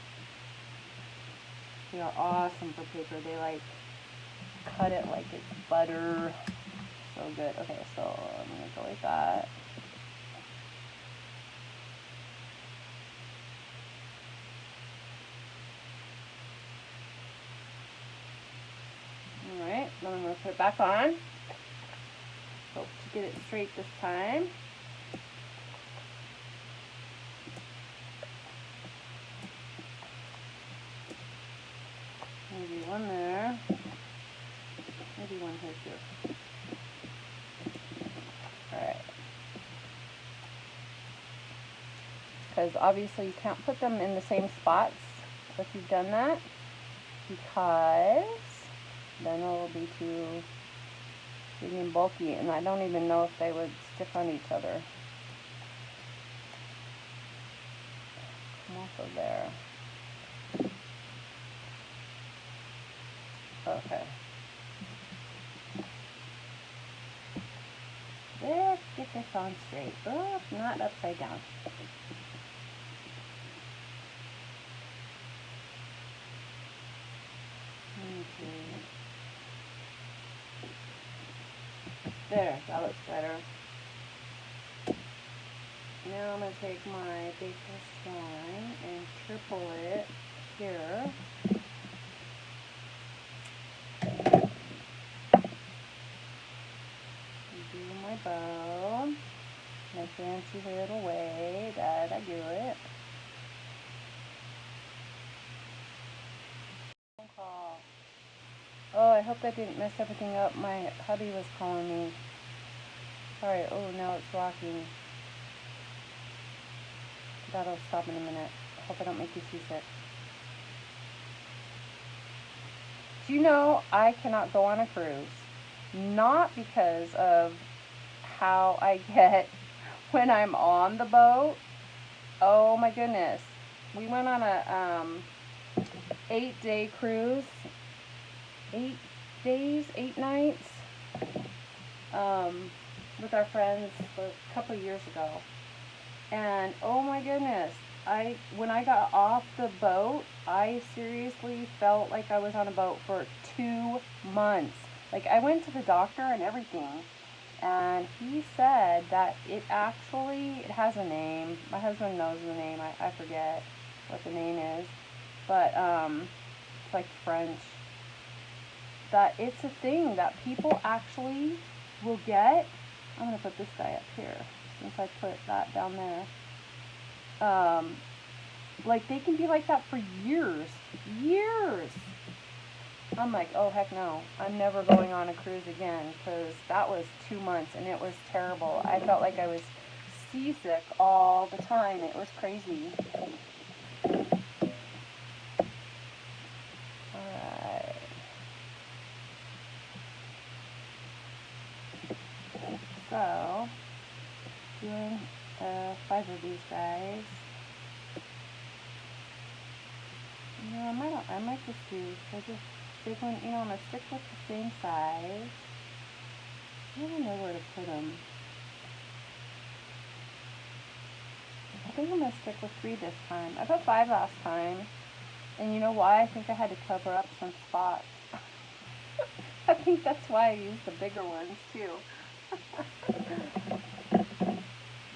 They are awesome for paper. They like cut it like it's butter. So good. Okay, so I'm going to go like that. Alright, then I'm going to put it back on. Hope to get it straight this time. Maybe one there. Maybe one here too. Alright. Because obviously you can't put them in the same spots if you've done that, because then it'll be too big and bulky, and I don't even know if they would stick on each other. Come off of there. Okay. Let's get this on straight. Oh, not upside down. Okay. There, that looks better. Now I'm going to take my baker's twine and triple it here. Do my bow. My fancy little way that I do it. Oh, I hope that didn't mess everything up. My hubby was calling me. Alright, oh, now it's rocking. That'll stop in a minute. Hope I don't make you seasick. Do you know I cannot go on a cruise? Not because of how I get when I'm on the boat. Oh my goodness. We went on a 8-day cruise. 8 days, 8 nights. With our friends a couple years ago. And oh my goodness, when I got off the boat, I seriously felt like I was on a boat for 2 months. Like, I went to the doctor and everything, and he said that it has a name. My husband knows the name. I forget what the name is, but it's like French. That it's a thing that people actually will get. I'm going to put this guy up here since I put that down there. Like, they can be like that for years. Years. I'm like, oh, heck no. I'm never going on a cruise again, because that was 2 months and it was terrible. I felt like I was seasick all the time. It was crazy. Alright. So, doing 5 of these guys. No, I might just do big one, I'm going to stick with the same size. I don't know where to put them. I think I'm going to stick with 3 this time. I put 5 last time. And you know why? I think I had to cover up some spots. I think that's why I used the bigger ones too.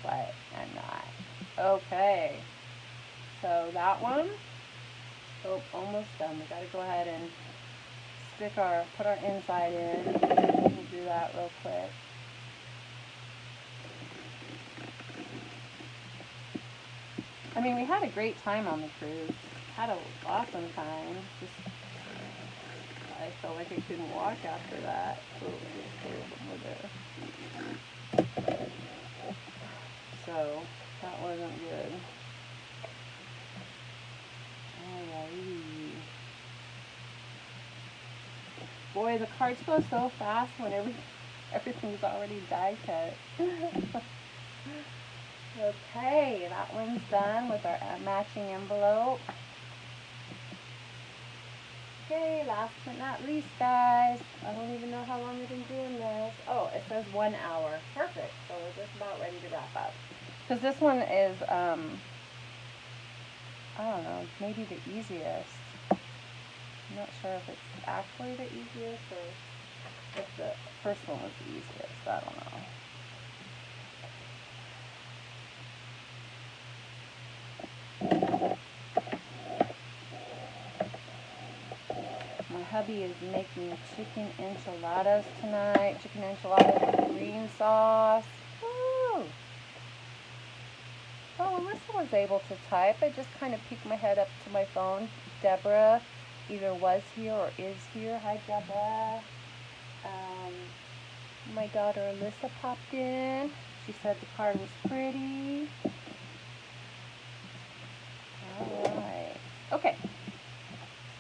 But I'm not. Okay. So that one. Oh, almost done. We got to go ahead and put our inside in. We'll do that real quick. I mean, we had a great time on the cruise. Had an awesome time. Just, I felt like I couldn't walk after that. Oh, there's more there. So, that wasn't good. Alrighty. Boy, the cards go so fast when everything's already die cut. Okay, that one's done with our matching envelope. Okay, last but not least, guys. I don't even know how long we've been doing this. Oh, it says 1 hour. Perfect. So we're just about ready to wrap up. Because this one is, I don't know, maybe the easiest. I'm not sure if it's actually the easiest or if the first one was the easiest. I don't know. My hubby is making chicken enchiladas tonight. Chicken enchiladas with green sauce. Woo! Oh, Alyssa was able to type. I just kind of peeked my head up to my phone. Deborah either was here or is here. Hi, Deborah. My daughter Alyssa popped in. She said the card was pretty. Alright. Okay.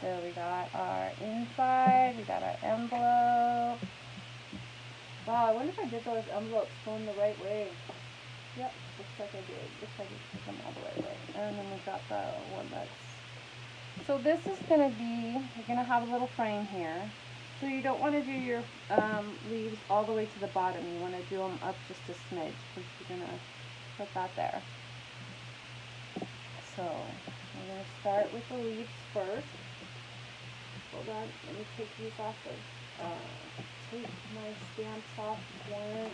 So we got our inside, we got our envelope. Wow, I wonder if I did those envelopes going the right way. Yep, looks like I did. Looks like I did them all the right way. And then we got the one that's... So this is going to be, you're going to have a little frame here. So you don't want to do your leaves all the way to the bottom. You want to do them up just a smidge because you're going to put that there. So we're going to start with the leaves first. Hold on, let me take these off of, take my stamps off one.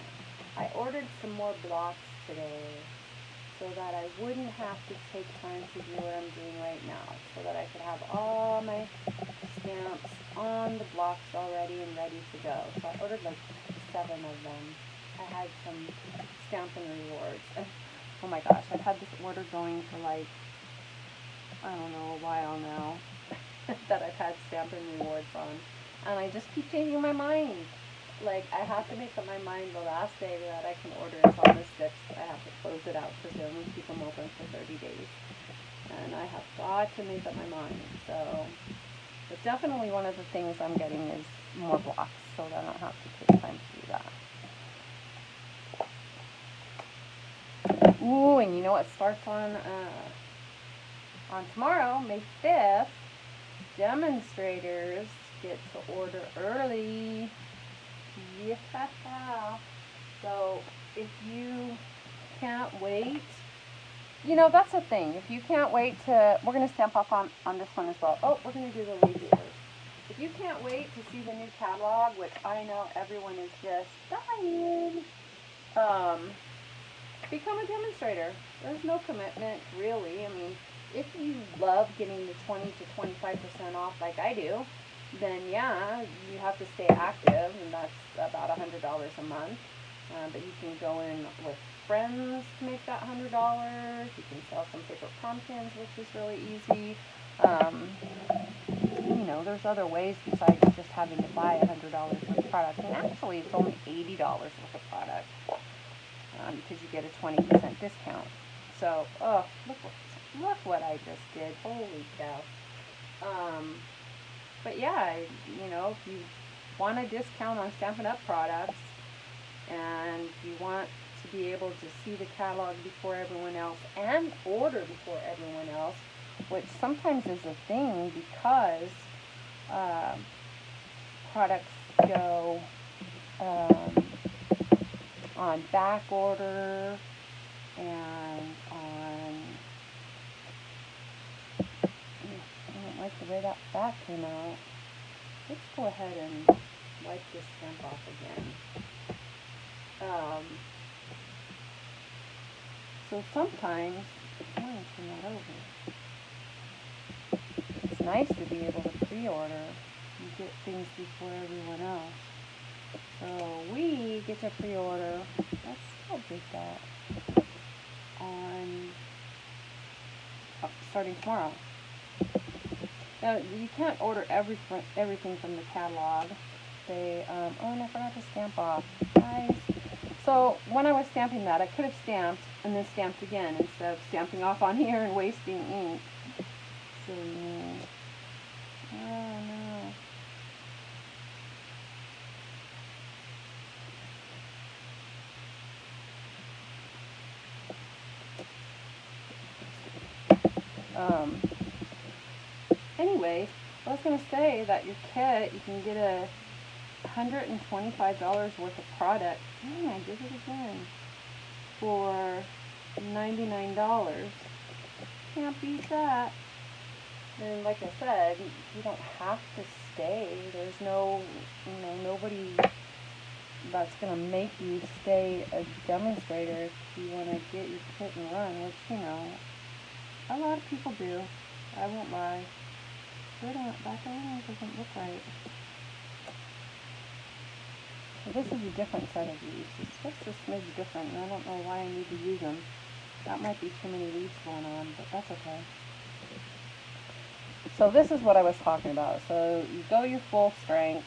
I ordered some more blocks today so that I wouldn't have to take time to do what I'm doing right now, so that I could have all my stamps on the blocks already and ready to go. So I ordered like 7 of them. I had some Stampin' Rewards. Oh my gosh, I've had this order going for like, I don't know, a while now that I've had Stampin' Rewards on. And I just keep changing my mind. Like, I have to make up my mind the last day that I can order until the 6th. I have to close it out because they only keep them open for 30 days. And I have got to make up my mind. So, but definitely one of the things I'm getting is more blocks so that I don't have to take time to do that. Ooh, and you know what starts on tomorrow, May 5th? Demonstrators get to order early. Yeah. So if you can't wait, you know, that's the thing. If you can't wait to, we're going to stamp off on this one as well. Oh, we're going to do the leaves first. If you can't wait to see the new catalog, which I know everyone is just dying, become a demonstrator. There's no commitment, really. I mean, if you love getting the 20 to 25% off like I do, then yeah, you have to stay active, and that's about $100 a month. But you can go in with friends to make that $100. You can sell some paper pumpkins, which is really easy. You know, there's other ways besides just having to buy $100 worth of product. And actually, it's only $80 worth of product because you get a 20% discount. So, oh, look what I just did. Holy cow. But yeah, you know, if you want a discount on Stampin' Up! Products and you want to be able to see the catalog before everyone else and order before everyone else, which sometimes is a thing because products go on back order and on, I don't like the way that back came out. Let's go ahead and wipe this stamp off again. So sometimes, I'm going to turn that over. It's nice to be able to pre-order and get things before everyone else. So we get to pre-order, let's how big that, on starting tomorrow. Now you can't order everything from the catalog. They oh, and I forgot to stamp off, guys. So when I was stamping that, I could have stamped and then stamped again instead of stamping off on here and wasting ink. So oh no. Anyway, I was going to say that your kit, you can get a $125 worth of product. Dang, I did it again. For $99. Can't beat that. And like I said, you don't have to stay. There's no, nobody that's going to make you stay a demonstrator if you want to get your kit and run, which, a lot of people do. I won't lie. That doesn't look right. So this is a different set of leaves. It's just a smidge different, and I don't know why I need to use them. That might be too many leaves going on, but that's okay. So this is what I was talking about. So you go your full strength.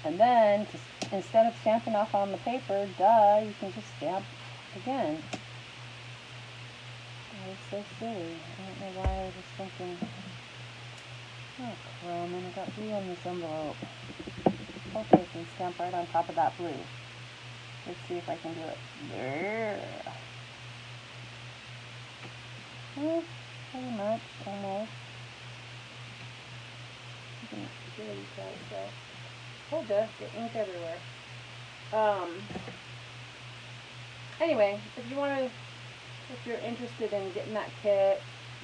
And then, instead of stamping off on the paper, duh, you can just stamp again. That was so silly. I don't know why I was thinking, oh crumb, and I got blue on this envelope. Hopefully I can stamp right on top of that blue. Let's see if I can do it. There. Well, pretty much, almost. Oh, duh, the ink everywhere. Anyway, if you're interested in getting that kit,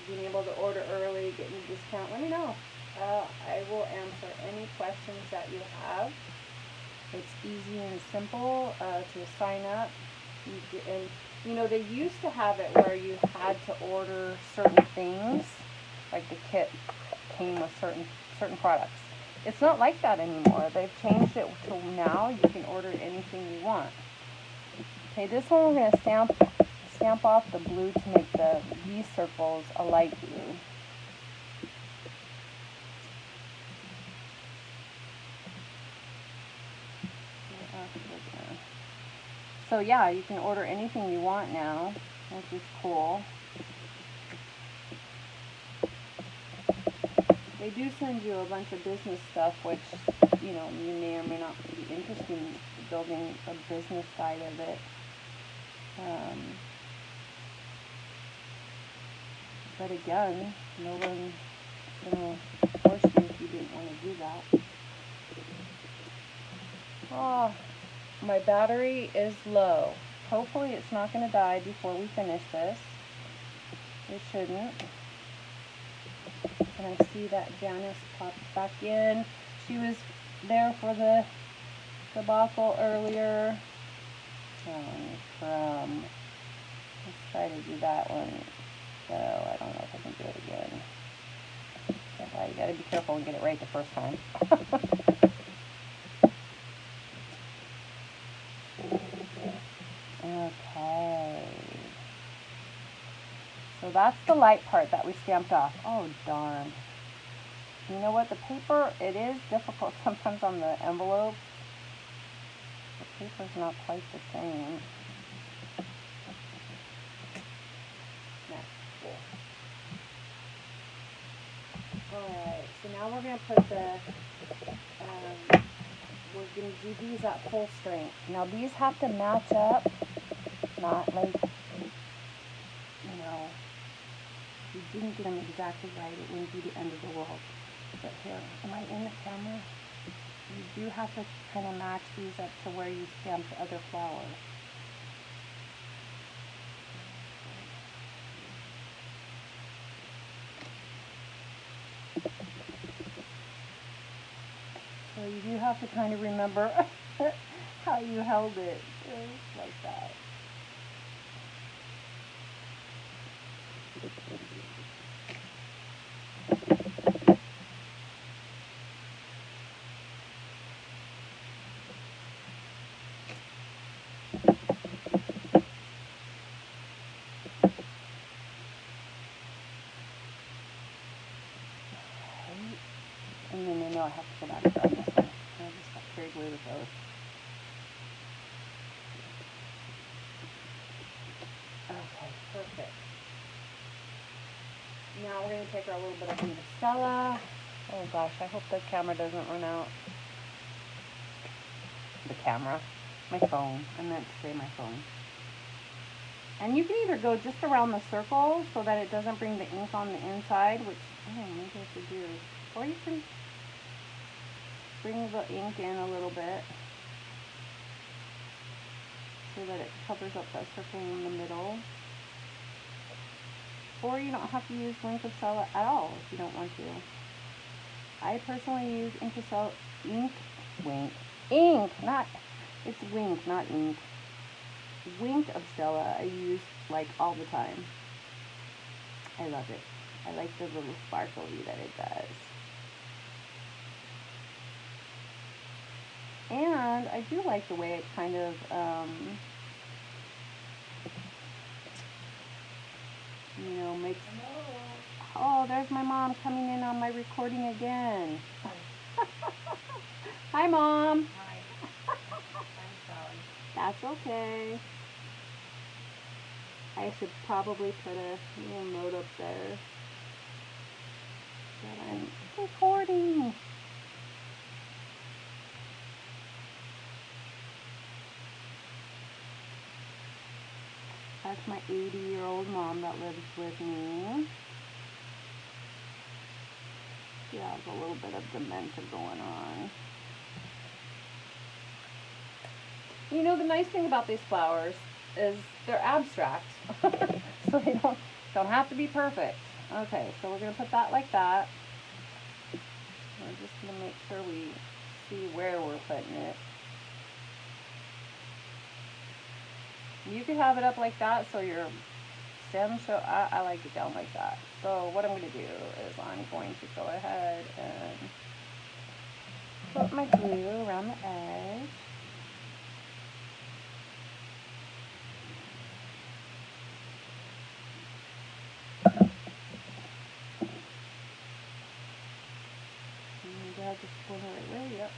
being able to order early, getting a discount, let me know. I will answer any questions that you have. It's easy and simple to sign up. And you know, they used to have it where you had to order certain things, like the kit came with certain products. It's not like that anymore. They've changed it to now you can order anything you want. Okay, this one we're going to stamp off the blue to make these circles a light blue. So yeah, you can order anything you want now, which is cool. They do send you a bunch of business stuff, which, you know, you may or may not be interested in building a business side of it. But again, no one's going to force you if you didn't want to do that. Oh, my battery is low. Hopefully it's not going to die before we finish this. It shouldn't. And I see that Janice popped back in. She was there for the debacle earlier. Let's try to do that one. So I don't know if I can do it again. That's why you gotta be careful and get it right the first time. Okay. So that's the light part that we stamped off. Oh darn. You know what, the paper, it is difficult sometimes on the envelopes. The paper's not quite the same. Alright, so now we're going to put we're going to do these at full strength. Now these have to match up, not like, you know, if you didn't get them exactly right, it wouldn't be the end of the world. But here, am I in the camera? You do have to kind of match these up to where you stamped the other flowers. So you do have to kind of remember how you held it, like that. And then I have to go back on this one. I just got carried away with those. Okay, perfect. Now we're going to take our little bit of Stella. Oh gosh, I hope the camera doesn't run out. The camera. My phone. I meant to say my phone. And you can either go just around the circle so that it doesn't bring the ink on the inside, which, maybe I should do. Or you can bring the ink in a little bit so that it covers up that circle in the middle. Or you don't have to use Wink of Stella at all if you don't want to. I personally use ink, not, it's Wink, not ink. Wink of Stella I use like all the time. I love it. I like the little sparkly that it does. And I do like the way it kind of, you know, makes... Oh, there's my mom coming in on my recording again. Hi, Mom. Hi. I'm sorry. That's okay. I should probably put a little note up there that I'm recording. That's my 80-year-old mom that lives with me. She has a little bit of dementia going on. You know, the nice thing about these flowers is they're abstract. So they don't have to be perfect. Okay, so we're going to put that like that. We're just going to make sure we see where we're putting it. You can have it up like that so your stem show. I like it down like that. So what I'm going to do is I'm going to go ahead and put my glue around the edge. And grab the spoon right way. Yep.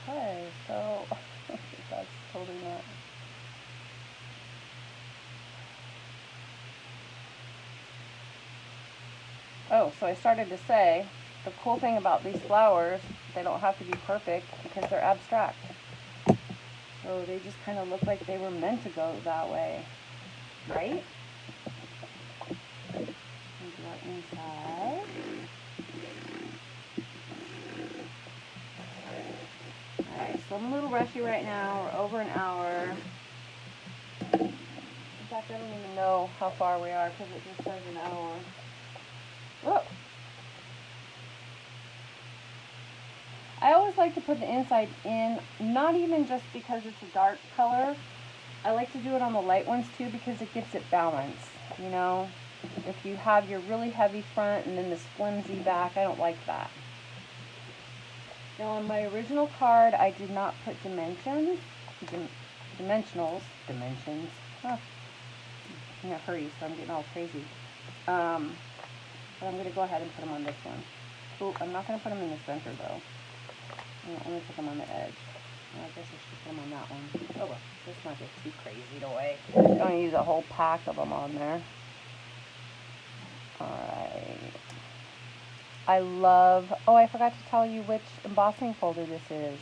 Okay, so that's totally not. Oh, so I started to say, the cool thing about these flowers, they don't have to be perfect because they're abstract. So they just kind of look like they were meant to go that way, right? And go inside. Alright, so I'm a little rushy right now. We're over an hour. In fact, I don't even know how far we are because it just says an hour. Whoa. I always like to put the inside in, not even just because it's a dark color. I like to do it on the light ones too because it gives it balance, you know? If you have your really heavy front and then this flimsy back, I don't like that. Now on my original card, I did not put dimensions. Huh. I'm in a hurry, so I'm getting all crazy. But I'm going to go ahead and put them on this one. Oh, I'm not going to put them in the center though. I'm going to put them on the edge. I guess I should put them on that one. Oh well, let's not get too crazy away. I'm going to use a whole pack of them on there. Alright. I love, oh, I forgot to tell you which embossing folder this is.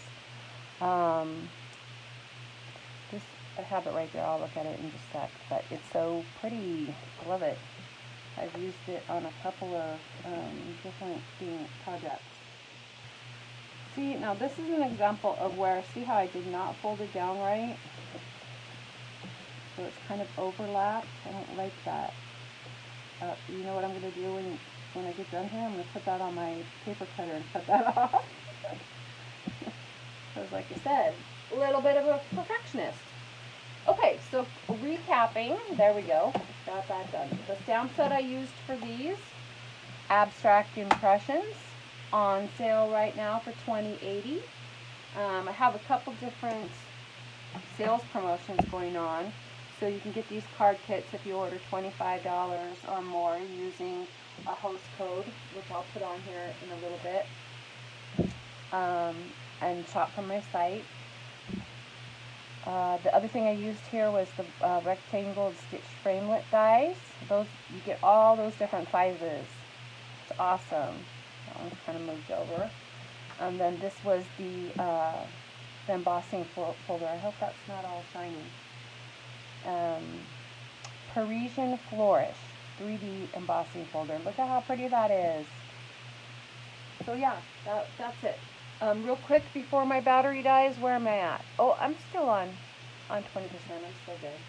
This, I have it right there. I'll look at it in just a sec. But it's so pretty. I love it. I've used it on a couple of different theme projects. See, now this is an example of where, see how I did not fold it down right? So it's kind of overlapped. I don't like that. You know what I'm going to do when I get done here? I'm going to put that on my paper cutter and cut that off. Because like I said, a little bit of a perfectionist. Okay, so recapping, there we go. Got that done. The stamp set I used for these, Abstract Impressions, on sale right now for $20.80. I have a couple different sales promotions going on. So you can get these card kits if you order $25 or more using a host code, which I'll put on here in a little bit, and shop from my site. The other thing I used here was the rectangle stitch framelit dies. Those, you get all those different sizes. It's awesome. That one's kind of moved over. And then this was the embossing folder. I hope that's not all shiny. Parisian Flourish 3D embossing folder. Look at how pretty that is. So yeah, that's it. Real quick before my battery dies, where am I at? Oh, I'm still on 20%. I'm still good.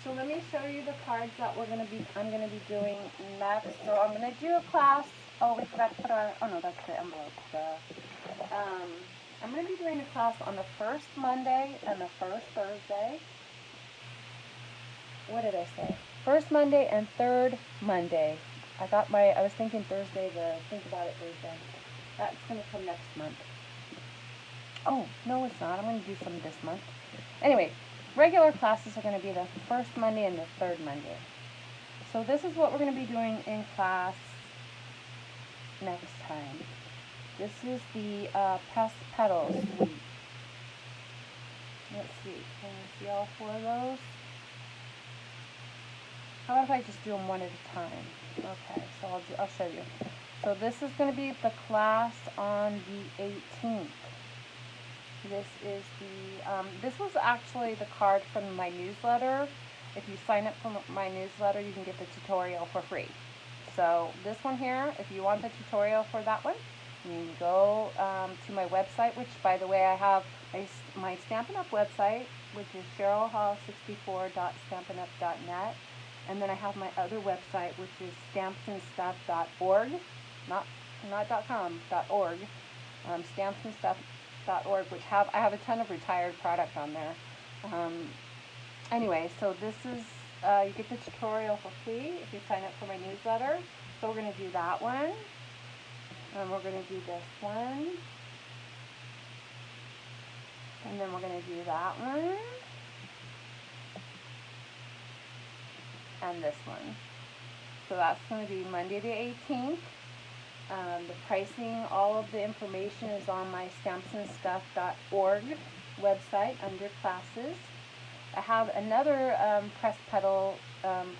So let me show you the cards that I'm gonna be doing next. So I'm gonna do a class. Oh, we forgot to put our. Oh no, that's the envelope. I'm gonna be doing a class on the first Monday and the first Thursday. What did I say? First Monday and third Monday. I was thinking Thursday, the Think About It Thursday. That's going to come next month. Oh, no it's not. I'm going to do some this month. Anyway, regular classes are going to be the first Monday and the third Monday. So this is what we're going to be doing in class next time. This is the pressed petals suite. Let's see, can you see all 4 of those? How about if I just do them one at a time? Okay, so I'll show you. So this is going to be the class on the 18th. This is this was actually the card from my newsletter. If you sign up for my newsletter, you can get the tutorial for free. So this one here, if you want the tutorial for that one, you can go to my website, which, by the way, I have my Stampin' Up! Website, which is cherylhall64.stampinup.net. And then I have my other website, which is stampsandstuff.org, not .com, .org, stampsandstuff.org, which I have a ton of retired product on there. Anyway, so this is, you get the tutorial for free if you sign up for my newsletter. So we're going to do that one, and we're going to do this one, and then we're going to do that one, and this one. So that's going to be Monday the 18th. The pricing, all of the information is on my stampsandstuff.org website under classes. I have another pressed petal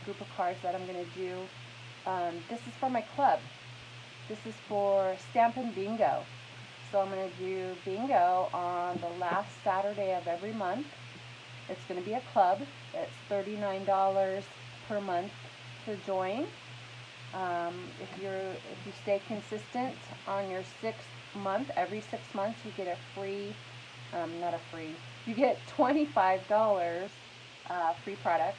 group of cards that I'm going to do. This is for my club. This is for Stampin' Bingo. So I'm going to do bingo on the last Saturday of every month. It's going to be a club. It's $39 per month to join. If you stay consistent on your 6th month, every 6 months you get a free, you get $25 free product.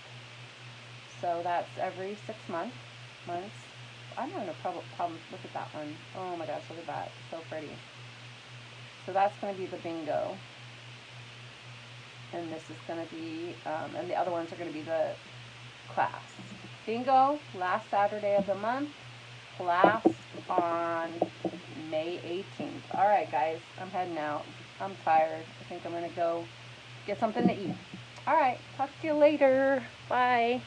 So that's every 6 months. I'm having a problem. Look at that one. Oh my gosh, look at that. So pretty. So that's going to be the bingo. And this is going to be, and the other ones are going to be the class. Bingo, last Saturday of the month. Class on May 18th. All right, guys, I'm heading out. I'm tired. I think I'm going to go get something to eat. All right, talk to you later. Bye.